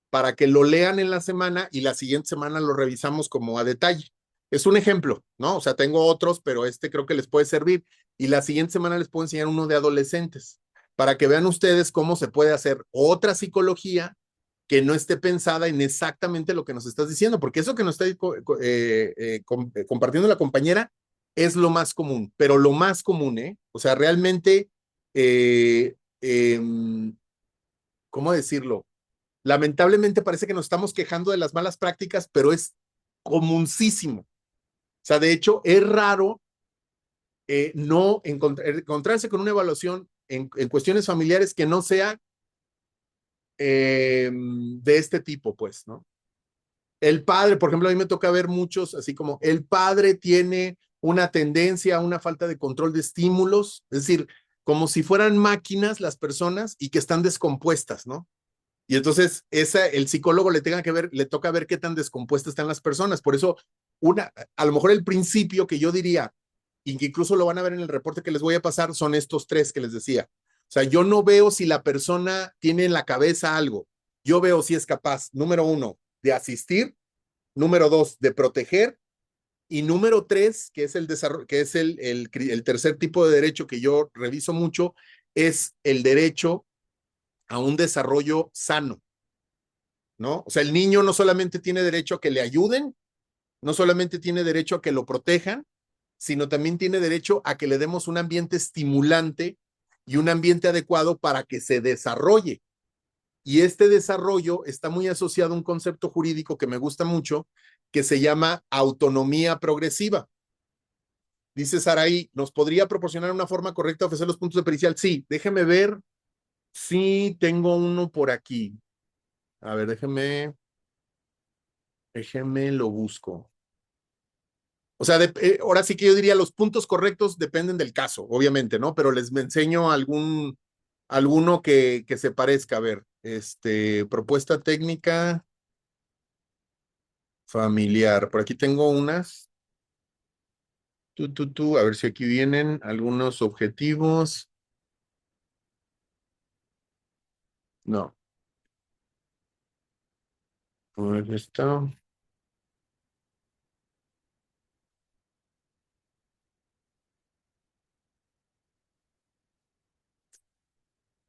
para que lo lean en la semana y la siguiente semana lo revisamos como a detalle. Es un ejemplo, ¿no? O sea, tengo otros, pero este creo que les puede servir. Y la siguiente semana les puedo enseñar uno de adolescentes para que vean ustedes cómo se puede hacer otra psicología que no esté pensada en exactamente lo que nos estás diciendo, porque eso que nos está compartiendo la compañera es lo más común, pero lo más común, ¿eh? O sea, realmente, ¿cómo decirlo? Lamentablemente parece que nos estamos quejando de las malas prácticas, pero es comuncísimo. O sea, de hecho, es raro no encontrarse con una evaluación en cuestiones familiares que no sea de este tipo, pues, ¿no? El padre, por ejemplo, a mí me toca ver muchos, así como el padre tiene una tendencia a una falta de control de estímulos, es decir, como si fueran máquinas las personas y que están descompuestas, ¿no? Y entonces el psicólogo le toca ver qué tan descompuestas están las personas. Por eso, a lo mejor el principio que yo diría, y que incluso lo van a ver en el reporte que les voy a pasar, son estos tres que les decía. O sea, yo no veo si la persona tiene en la cabeza algo. Yo veo si es capaz, número uno, de asistir, número dos, de proteger, y número tres, que es el desarrollo, que es el tercer tipo de derecho que yo reviso mucho, es el derecho a un desarrollo sano, ¿no? O sea, el niño no solamente tiene derecho a que le ayuden, no solamente tiene derecho a que lo protejan, sino también tiene derecho a que le demos un ambiente estimulante y un ambiente adecuado para que se desarrolle. Y este desarrollo está muy asociado a un concepto jurídico que me gusta mucho, que se llama autonomía progresiva. Dice Saraí, ¿nos podría proporcionar una forma correcta de ofrecer los puntos de pericial? Sí, déjeme ver si tengo uno por aquí. A ver, déjeme lo busco. O sea, ahora sí que yo diría los puntos correctos dependen del caso, obviamente, ¿no? Pero les me enseño alguno que se parezca. A ver, propuesta técnica familiar. Por aquí tengo unas. A ver si aquí vienen algunos objetivos. No. A ver, está.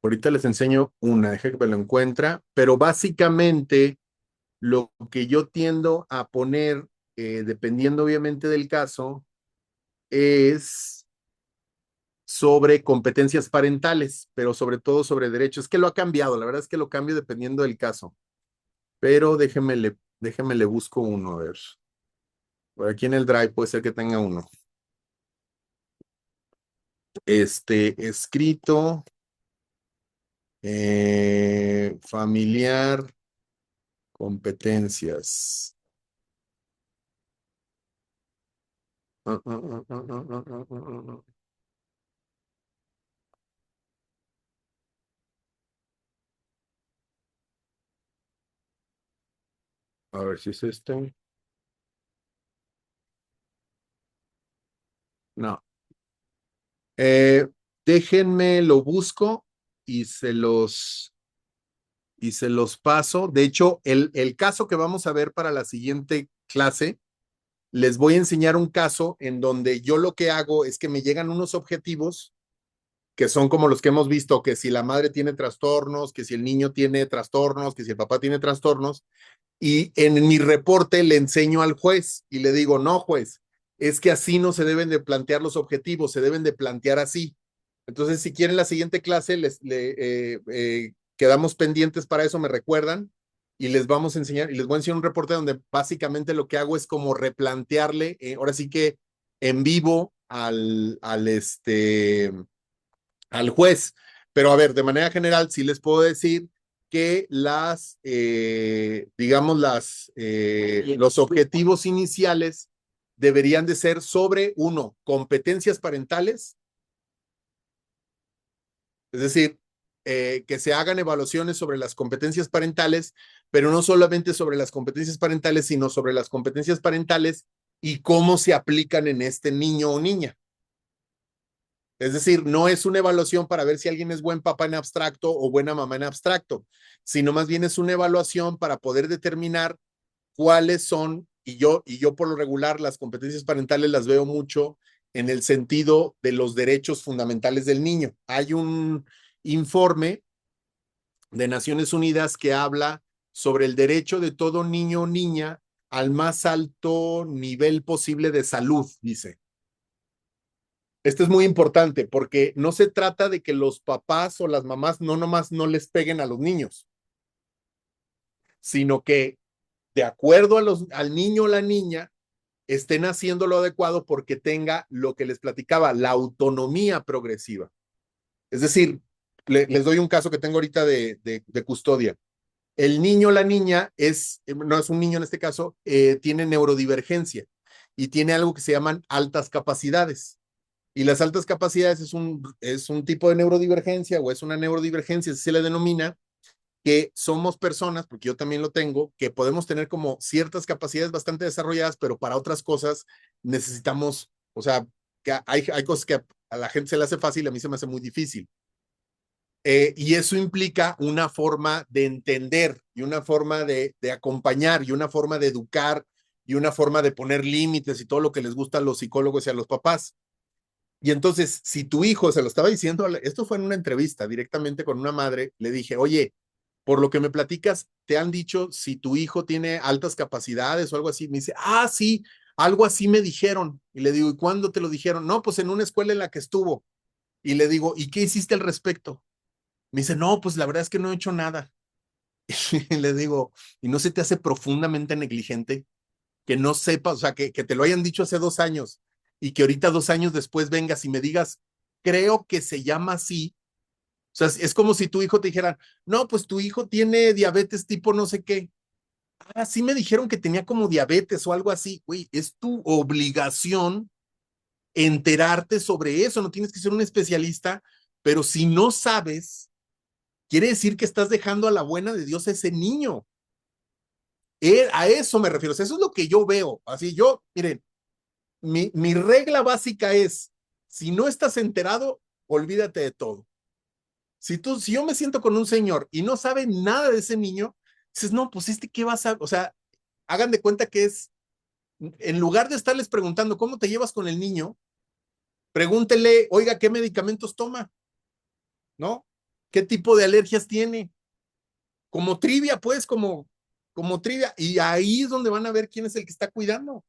Ahorita les enseño una, deje que me lo encuentra, pero básicamente lo que yo tiendo a poner, dependiendo obviamente del caso, es sobre competencias parentales, pero sobre todo sobre derechos. Es que lo ha cambiado, la verdad es que lo cambio dependiendo del caso. Pero déjeme le busco uno, a ver. Por aquí en el Drive puede ser que tenga uno. Escrito, familiar, competencias. A ver si es este. No. Eh, Déjenme lo busco y se los paso. De hecho, el caso que vamos a ver para la siguiente clase, les voy a enseñar un caso en donde yo lo que hago es que me llegan unos objetivos que son como los que hemos visto, que si la madre tiene trastornos, que si el niño tiene trastornos, que si el papá tiene trastornos, y en mi reporte le enseño al juez y le digo, no, juez, es que así no se deben de plantear los objetivos, se deben de plantear así. Entonces, si quieren la siguiente clase, quedamos pendientes para eso, me recuerdan, y les vamos a enseñar, y les voy a enseñar un reporte donde básicamente lo que hago es como replantearle, ahora sí que en vivo al juez. Pero a ver, de manera general, sí les puedo decir que digamos, los objetivos iniciales deberían de ser sobre, uno, competencias parentales, es decir, que se hagan evaluaciones sobre las competencias parentales, pero no solamente sobre las competencias parentales, sino sobre las competencias parentales y cómo se aplican en este niño o niña. Es decir, no es una evaluación para ver si alguien es buen papá en abstracto o buena mamá en abstracto, sino más bien es una evaluación para poder determinar cuáles son, y yo por lo regular las competencias parentales las veo mucho en el sentido de los derechos fundamentales del niño. Hay un informe de Naciones Unidas que habla sobre el derecho de todo niño o niña al más alto nivel posible de salud, dice. Esto es muy importante porque no se trata de que los papás o las mamás no nomás no les peguen a los niños, sino que de acuerdo al niño o la niña estén haciendo lo adecuado porque tenga lo que les platicaba, la autonomía progresiva. Es decir, les doy un caso que tengo ahorita de custodia. El niño o la niña no es un niño en este caso, tiene neurodivergencia y tiene algo que se llaman altas capacidades. Y las altas capacidades es un tipo de neurodivergencia o es una neurodivergencia, así se le denomina, que somos personas, porque yo también lo tengo, que podemos tener como ciertas capacidades bastante desarrolladas, pero para otras cosas necesitamos, o sea, que hay cosas que a la gente se le hace fácil, a mí se me hace muy difícil. Y eso implica una forma de entender y una forma de acompañar y una forma de educar y una forma de poner límites y todo lo que les gusta a los psicólogos y a los papás. Y entonces, si tu hijo, se lo estaba diciendo, esto fue en una entrevista directamente con una madre, le dije, oye, por lo que me platicas, ¿te han dicho si tu hijo tiene altas capacidades o algo así? Me dice, sí, algo así me dijeron. Y le digo, ¿y cuándo te lo dijeron? No, pues en una escuela en la que estuvo. Y le digo, ¿y qué hiciste al respecto? Me dice, no, pues la verdad es que no he hecho nada. Y le digo, ¿y no se te hace profundamente negligente? Que no sepas, o sea, que te lo hayan dicho hace 2 años y que ahorita 2 años después vengas y me digas, creo que se llama así. O sea, es como si tu hijo te dijera, no, pues tu hijo tiene diabetes tipo no sé qué. Sí me dijeron que tenía como diabetes o algo así. Güey, es tu obligación enterarte sobre eso. No tienes que ser un especialista, pero si no sabes, quiere decir que estás dejando a la buena de Dios a ese niño. A eso me refiero. O sea, eso es lo que yo veo. Así miren, mi regla básica es, si no estás enterado, olvídate de todo. Si yo me siento con un señor y no sabe nada de ese niño, dices, no, pues ¿qué vas a...? O sea, hagan de cuenta que en lugar de estarles preguntando cómo te llevas con el niño, pregúntele, oiga, ¿qué medicamentos toma? ¿No? ¿Qué tipo de alergias tiene? Como trivia, pues, como trivia. Y ahí es donde van a ver quién es el que está cuidando.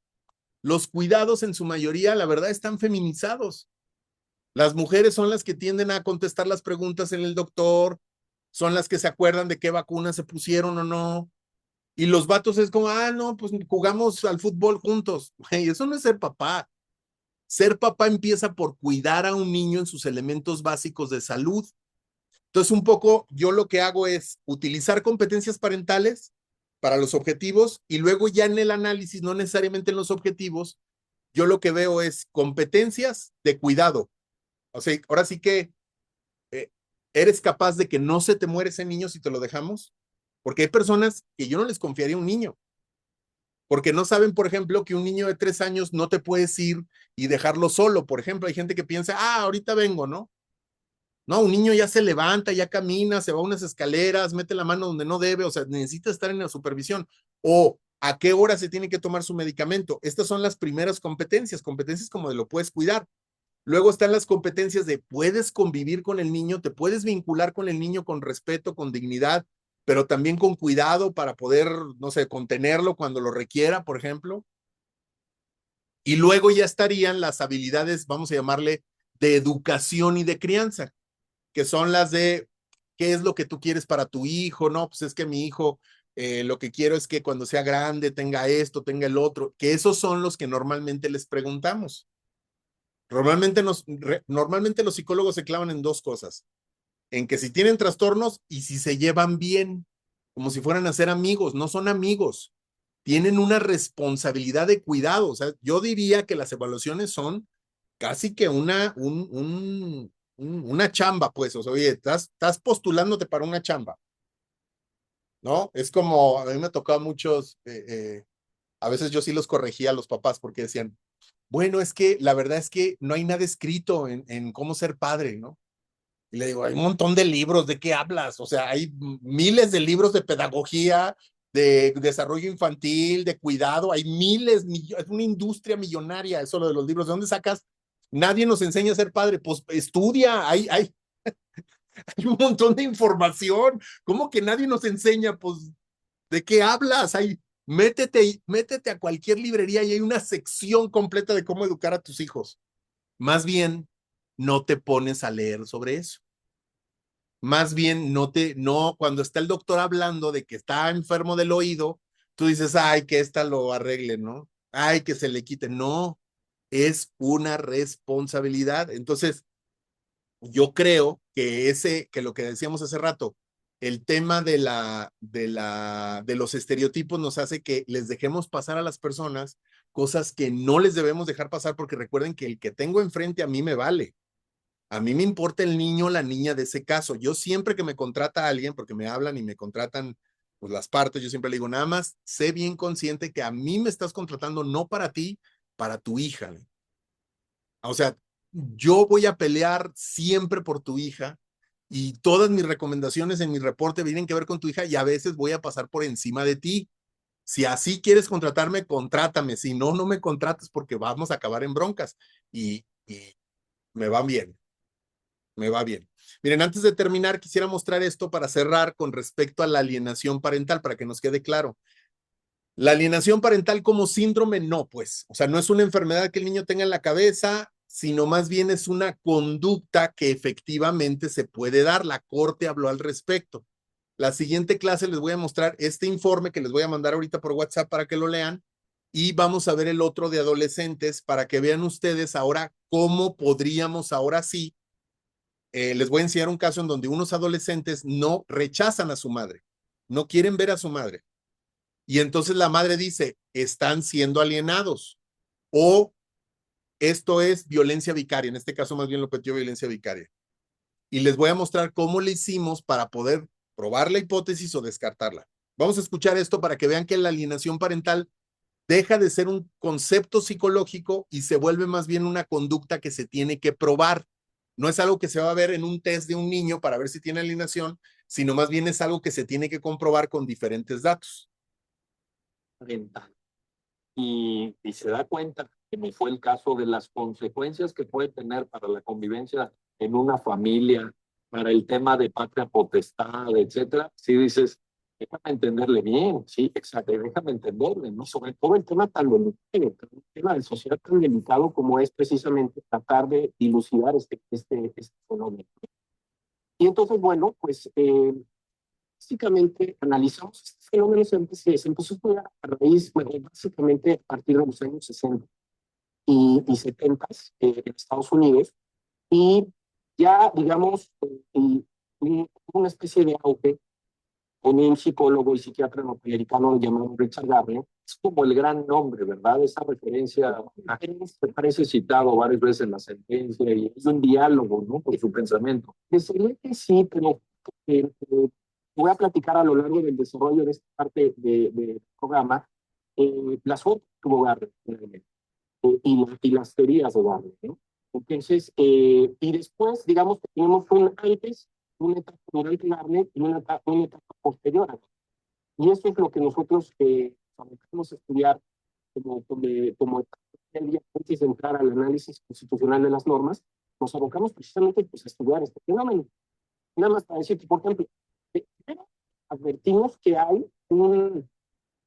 Los cuidados en su mayoría, la verdad, están feminizados. Las mujeres son las que tienden a contestar las preguntas en el doctor, son las que se acuerdan de qué vacunas se pusieron o no. Y los vatos es como, no, pues jugamos al fútbol juntos. Hey, eso no es ser papá. Ser papá empieza por cuidar a un niño en sus elementos básicos de salud. Entonces, un poco yo lo que hago es utilizar competencias parentales para los objetivos y luego ya en el análisis, no necesariamente en los objetivos, yo lo que veo es competencias de cuidado. O sea, ahora sí que eres capaz de que no se te muere ese niño si te lo dejamos, porque hay personas que yo no les confiaría a un niño, porque no saben, por ejemplo, que un niño de 3 años no te puedes ir y dejarlo solo. Por ejemplo, hay gente que piensa, ahorita vengo, ¿no? No, un niño ya se levanta, ya camina, se va a unas escaleras, mete la mano donde no debe, o sea, necesita estar en la supervisión. O a qué hora se tiene que tomar su medicamento. Estas son las primeras competencias como de lo puedes cuidar. Luego están las competencias de puedes convivir con el niño, te puedes vincular con el niño con respeto, con dignidad, pero también con cuidado para poder, no sé, contenerlo cuando lo requiera, por ejemplo. Y luego ya estarían las habilidades, vamos a llamarle, de educación y de crianza, que son las de qué es lo que tú quieres para tu hijo, no, pues es que mi hijo lo que quiero es que cuando sea grande tenga esto, tenga el otro, que esos son los que normalmente les preguntamos. Normalmente los psicólogos se clavan en dos cosas, en que si tienen trastornos y si se llevan bien, como si fueran a ser amigos, no son amigos, tienen una responsabilidad de cuidado. O sea, yo diría que las evaluaciones son casi que una chamba, pues, o sea, oye, estás postulándote para una chamba, ¿no? Es como, a mí me tocaba muchos, a veces yo sí los corregía a los papás porque decían, bueno, es que la verdad es que no hay nada escrito en cómo ser padre, ¿no? Y le digo, hay un montón de libros, ¿de qué hablas? O sea, hay miles de libros de pedagogía, de desarrollo infantil, de cuidado, hay miles, es una industria millonaria eso lo de los libros. ¿De dónde sacas? Nadie nos enseña a ser padre, pues estudia, hay un montón de información. ¿Cómo que nadie nos enseña? Pues, ¿de qué hablas? Métete a cualquier librería y hay una sección completa de cómo educar a tus hijos. Más bien, no te pones a leer sobre eso. Más bien, cuando está el doctor hablando de que está enfermo del oído, tú dices, ay, que esta lo arregle, ¿no? Ay, que se le quite. No, es una responsabilidad. Entonces, yo creo que lo que decíamos hace rato, el tema de los estereotipos nos hace que les dejemos pasar a las personas cosas que no les debemos dejar pasar, porque recuerden que el que tengo enfrente a mí me vale. A mí me importa el niño o la niña de ese caso. Yo siempre que me contrata a alguien, porque me hablan y me contratan pues, las partes, yo siempre le digo, nada más sé bien consciente que a mí me estás contratando no para ti, para tu hija. O sea, yo voy a pelear siempre por tu hija y todas mis recomendaciones en mi reporte tienen que ver con tu hija y a veces voy a pasar por encima de ti. Si así quieres contratarme, contrátame. Si no, no me contrates porque vamos a acabar en broncas y me va bien. Me va bien. Miren, antes de terminar, quisiera mostrar esto para cerrar con respecto a la alienación parental, para que nos quede claro. La alienación parental como síndrome, no, pues. O sea, no es una enfermedad que el niño tenga en la cabeza, sino más bien es una conducta que efectivamente se puede dar. La Corte habló al respecto. La siguiente clase les voy a mostrar este informe que les voy a mandar ahorita por WhatsApp para que lo lean y vamos a ver el otro de adolescentes para que vean ustedes ahora cómo podríamos ahora sí les voy a enseñar un caso en donde unos adolescentes no rechazan a su madre, no quieren ver a su madre. Y entonces la madre dice, están siendo alienados o esto es violencia vicaria, en este caso más bien lo petió violencia vicaria. Y les voy a mostrar cómo le hicimos para poder probar la hipótesis o descartarla. Vamos a escuchar esto para que vean que la alienación parental deja de ser un concepto psicológico y se vuelve más bien una conducta que se tiene que probar. No es algo que se va a ver en un test de un niño para ver si tiene alienación, sino más bien es algo que se tiene que comprobar con diferentes datos. Y se da cuenta, que me fue el caso de las consecuencias que puede tener para la convivencia en una familia, para el tema de patria potestad, etcétera, si dices, déjame entenderle bien, sí, exacto, déjame entenderle, ¿no? Sobre todo el tema tan delicado, el tema de sociedad tan delicado como es precisamente tratar de dilucidar este fenómeno. Y entonces, bueno, pues básicamente analizamos este fenómeno, se empezó a estudiar a raíz, bueno, básicamente a partir de los años 60 y 70 en Estados Unidos, y ya, digamos, una especie de auge con un psicólogo y psiquiatra norteamericano llamado Richard Gardner, es como el gran nombre, ¿verdad? Esa referencia me parece citado varias veces en la sentencia y es un diálogo, ¿no? Por su pensamiento. Desearía que sí, pero voy a platicar a lo largo del desarrollo de esta parte del programa las fotos que tuvo Gardner y las teorías de Gardner, ¿no? Entonces, y después, digamos que tenemos un antes, una etapa durante Gardner y una etapa posterior a Gardner. Y eso es lo que nosotros vamos a estudiar como etapa antes de entrar al análisis constitucional de las normas, nos abocamos precisamente pues, a estudiar este fenómeno. Nada más para decirte, por ejemplo, primero advertimos que hay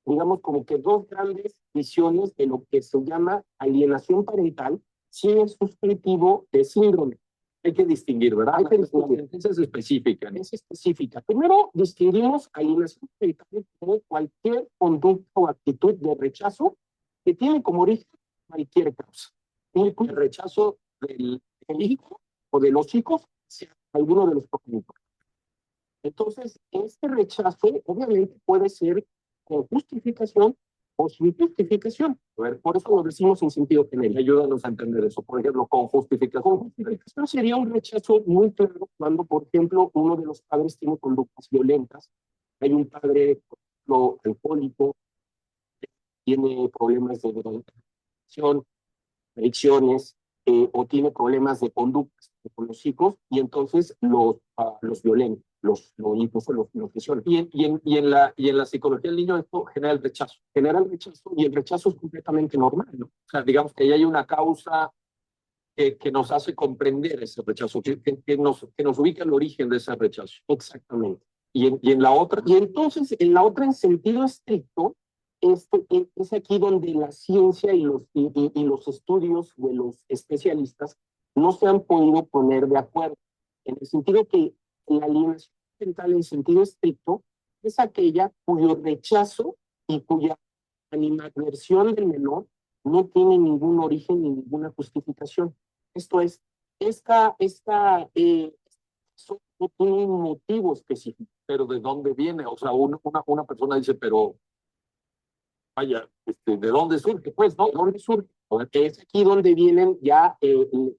digamos, como que dos grandes visiones de lo que se llama alienación parental, si es suscriptivo de síndrome. Hay que distinguir, ¿verdad? Hay que distinguir. Esa es específica. Es específica. Primero, distinguimos alienación parental como cualquier conducta o actitud de rechazo que tiene como origen cualquier causa. El rechazo del hijo o de los hijos hacia alguno de los progenitores. Entonces, este rechazo obviamente puede ser con justificación o sin justificación. A ver, por eso lo decimos en sentido general. Ayúdanos a entender eso. Por ejemplo, con justificación. Con justificación sería un rechazo muy claro cuando, por ejemplo, uno de los padres tiene conductas violentas. Hay un padre, por ejemplo, alcohólico, tiene problemas de drogadicción, adicciones, o tiene problemas de conductas con los hijos, y entonces los violenta, incluso los lesionan. Y en la psicología del niño esto genera el rechazo. Genera el rechazo, y el rechazo es completamente normal, ¿no? O sea, digamos que ya hay una causa que nos hace comprender ese rechazo, que nos ubica el origen de ese rechazo. Exactamente. Y entonces, en la otra, en sentido estricto, es aquí donde la ciencia y los estudios de los especialistas no se han podido poner de acuerdo, en el sentido que la alienación parental en sentido estricto es aquella cuyo rechazo y cuya animadversión del menor no tiene ningún origen ni ninguna justificación. Esto es, no tiene un motivo específico. Pero ¿de dónde viene? O sea, una persona dice, pero vaya, ¿de dónde surge? Pues, ¿no? ¿De dónde surge? Es aquí donde vienen ya, en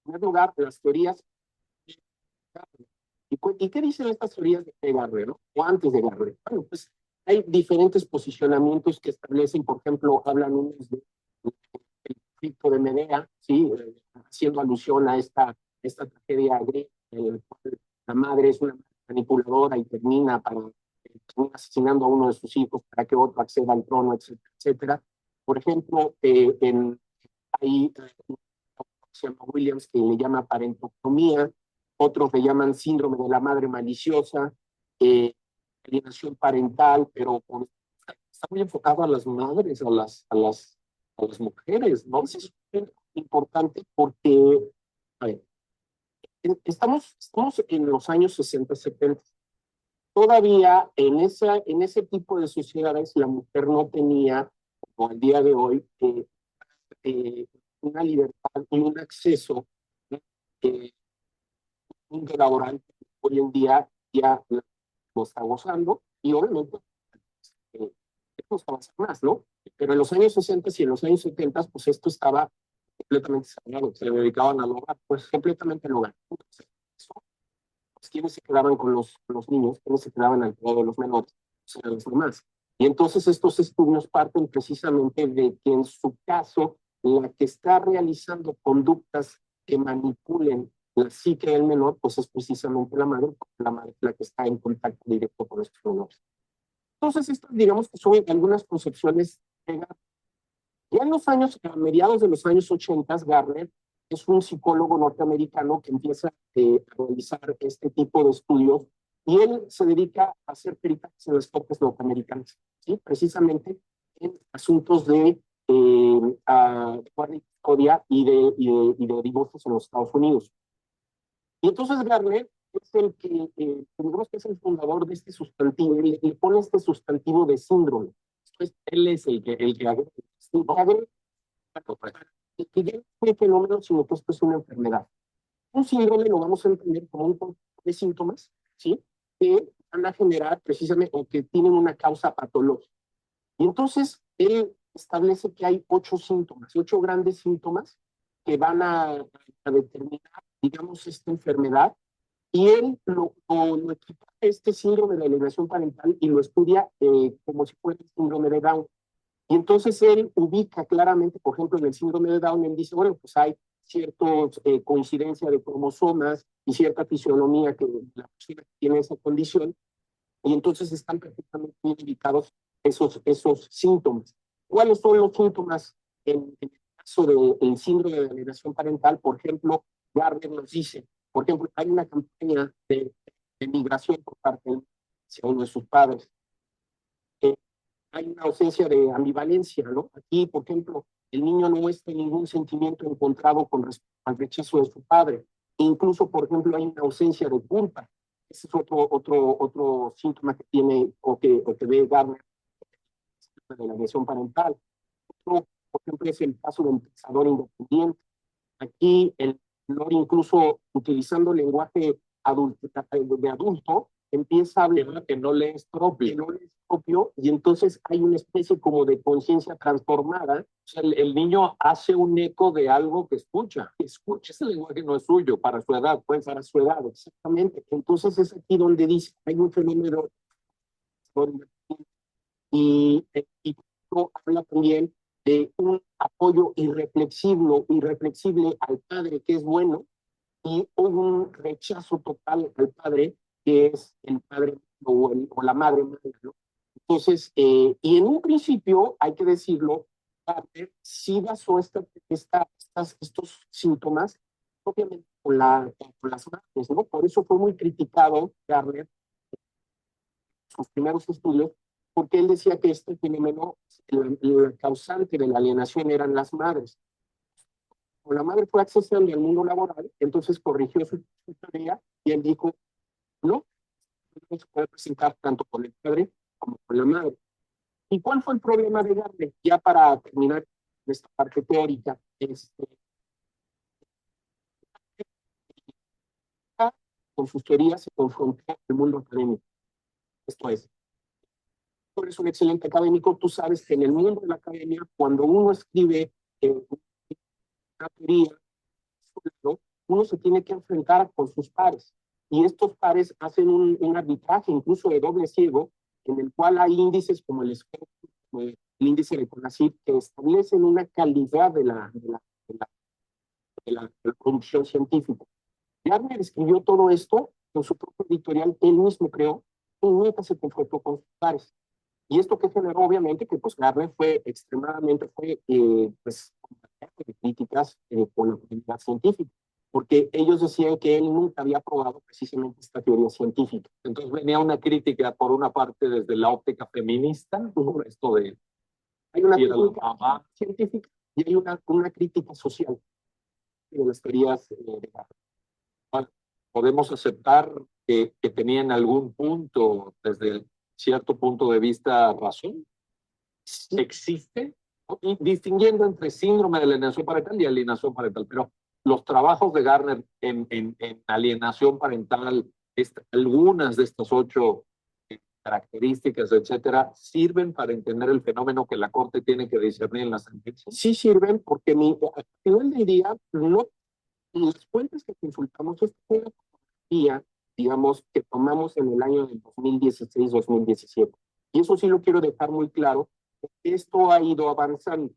primer lugar, las teorías. ¿Y qué dicen estas teorías de Garner, ¿no? O antes de Garner? Bueno, pues hay diferentes posicionamientos que establecen, por ejemplo, hablan unos del conflicto de Medea, ¿sí? Haciendo alusión a esta tragedia griega, en la cual la madre es una manipuladora y termina asesinando a uno de sus hijos para que otro acceda al trono, etcétera, etcétera. Por ejemplo, hay se llama Williams, que le llama parentoctomía, otros le llaman síndrome de la madre maliciosa, alienación parental, pero está muy enfocado a las madres, a las mujeres, ¿no? Eso es importante porque, a ver, estamos en los años 60, 70. Todavía en ese tipo de sociedades la mujer no tenía, como al día de hoy, una libertad y un acceso laboral que hoy en día ya lo está gozando, y obviamente vamos a avanzar más, ¿no? Pero en los años 60 y en los años 70, pues esto estaba completamente sagrado, se dedicaban al hogar, pues completamente al hogar. Entonces, pues, ¿quiénes se quedaban con los niños? ¿Quiénes se quedaban al cuidado de los menores? Pues eran las mamás. Y entonces estos estudios parten precisamente de que en su caso, la que está realizando conductas que manipulen la psique del menor, pues es precisamente la madre, porque la madre es la que está en contacto directo con estos menores. Entonces, estas, digamos que son algunas concepciones de Garner. Ya en los años, a mediados de los años 80, Garner es un psicólogo norteamericano que empieza a realizar este tipo de estudios, y él se dedica a hacer peritajes en las cortes norteamericanas, ¿sí? Precisamente en asuntos de guardia y custodia y de divorcios en los Estados Unidos. Y entonces Garner es el que, digamos que es el fundador de este sustantivo, le pone este sustantivo de síndrome. Entonces, él es el que agrega, que ya no es un fenómeno, sino que esto es una enfermedad. Un síndrome lo vamos a entender como un conjunto de síntomas, ¿sí? Que van a generar precisamente, o que tienen una causa patológica. Y entonces él establece que hay 8 síntomas, 8 grandes síntomas que van a determinar, digamos, esta enfermedad, y él lo equipa este síndrome de alienación parental y lo estudia como si fuera el síndrome de Down. Y entonces él ubica claramente, por ejemplo, en el síndrome de Down, él dice, bueno, pues hay cierta coincidencia de cromosomas y cierta fisionomía que la persona tiene esa condición, y entonces están perfectamente bien indicados esos síntomas. ¿Cuáles son los síntomas en caso del síndrome de alienación parental, por ejemplo, Gardner nos dice, por ejemplo, hay una campaña de migración por parte de uno de sus padres. Hay una ausencia de ambivalencia, ¿no? Aquí, por ejemplo, el niño no muestra ningún sentimiento encontrado con respecto al rechazo de su padre. E incluso, por ejemplo, hay una ausencia de culpa. Ese es otro síntoma que tiene o que ve Gardner de la agresión parental. Otro, por ejemplo, es el caso del pensador independiente. Aquí el menor, incluso utilizando lenguaje de adulto, empieza a hablar que no le es propio. que no le es propio, y entonces hay una especie como de conciencia transformada. O sea, el niño hace un eco de algo que escucha. Escucha, ese lenguaje no es suyo para su edad, pues. Para su edad, exactamente. Entonces es aquí donde dice, hay un fenómeno y habla también de un apoyo irreflexible al padre, que es bueno, y un rechazo total al padre, que es el padre o la madre mala, ¿no? Entonces, y en un principio, hay que decirlo, Gardner sí basó estos síntomas, obviamente, con las madres, ¿no? Por eso fue muy criticado Gardner sus primeros estudios, porque él decía que este fenómeno, la causante de la alienación eran las madres. Como la madre fue accesando al mundo laboral, entonces corrigió su teoría y él dijo, no se puede presentar tanto con el padre como con la madre. ¿Y cuál fue el problema de Gardner? Ya para terminar esta parte teórica, con sus teorías se confrontó el mundo académico. Esto es, tú eres un excelente académico, tú sabes que en el mundo de la academia, cuando uno escribe una teoría, uno se tiene que enfrentar con sus pares. Y estos pares hacen un arbitraje, incluso de doble ciego, en el cual hay índices como el índice de CONACYT, que establecen una calidad de la producción científica. Gardner escribió todo esto con su propio editorial, él mismo creó, y nunca se confrontó con sus pares. Y esto que generó, obviamente, que pues Gardner fue extremadamente, pues, de críticas con la comunidad científica, porque ellos decían que él nunca había probado precisamente esta teoría científica. Entonces venía una crítica, por una parte, desde la óptica feminista, por esto de hay una ir a la crítica mamá. científica y hay una crítica social de las teorías de Gardner. Podemos aceptar que tenía en algún punto, desde cierto punto de vista, razón. Existe, y distinguiendo entre síndrome de alienación parental y alienación parental, pero los trabajos de Gardner en alienación parental, algunas de estas 8 características, etcétera, sirven para entender el fenómeno que la Corte tiene que discernir en la sentencia. Sí sirven porque al final del día, no, las fuentes que consultamos es una fotografía, digamos, que tomamos en el año del 2016-2017. Y eso sí lo quiero dejar muy claro, esto ha ido avanzando.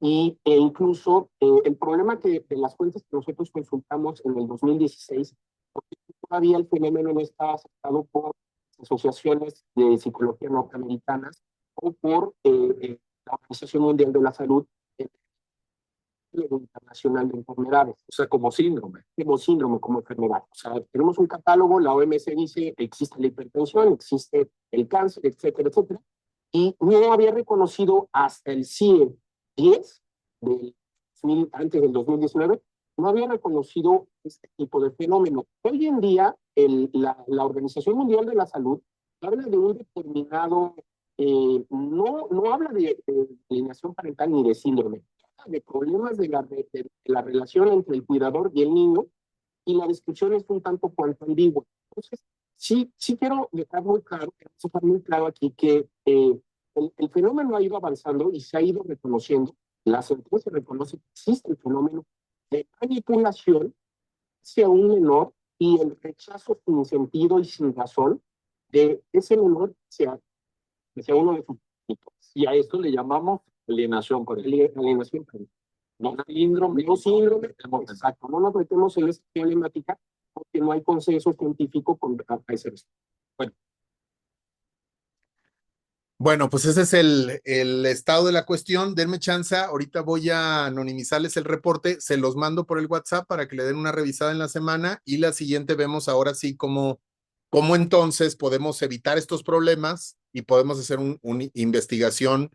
E incluso el problema de las fuentes que nosotros consultamos en el 2016, porque todavía el fenómeno no estaba aceptado por asociaciones de psicología norteamericanas o por la Organización Mundial de la Salud, el Internacional de Enfermedades. O sea, como síndrome. Como enfermedad. O sea, tenemos un catálogo, la OMS dice existe la hipertensión, existe el cáncer, etcétera, etcétera. Y no había reconocido hasta el CIE 10, antes del 2019, no había reconocido este tipo de fenómeno. Hoy en día, la Organización Mundial de la Salud habla de un determinado, no habla de alienación parental ni de síndrome, de problemas de la relación entre el cuidador y el niño, y la descripción es un tanto cuanto ambigua. Entonces, sí quiero dejar muy claro aquí que el fenómeno ha ido avanzando y se ha ido reconociendo. La sentencia reconoce que existe el fenómeno de manipulación hacia un menor y el rechazo sin sentido y sin razón de ese menor hacia uno de sus hijos. Y a esto le llamamos alienación parental. Alienación parental. No síndrome. No síndrome. Exacto. No nos metemos en esta problemática porque no hay consenso científico con ese respecto. Bueno. Bueno, pues ese es el estado de la cuestión. Denme chance, ahorita voy a anonimizarles el reporte, se los mando por el WhatsApp para que le den una revisada en la semana y la siguiente vemos ahora sí cómo entonces podemos evitar estos problemas y podemos hacer una investigación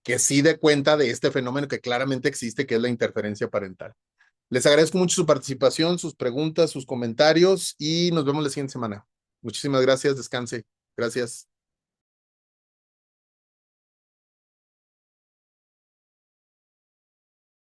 que sí dé cuenta de este fenómeno que claramente existe, que es la interferencia parental. Les agradezco mucho su participación, sus preguntas, sus comentarios y nos vemos la siguiente semana. Muchísimas gracias, descanse. Gracias.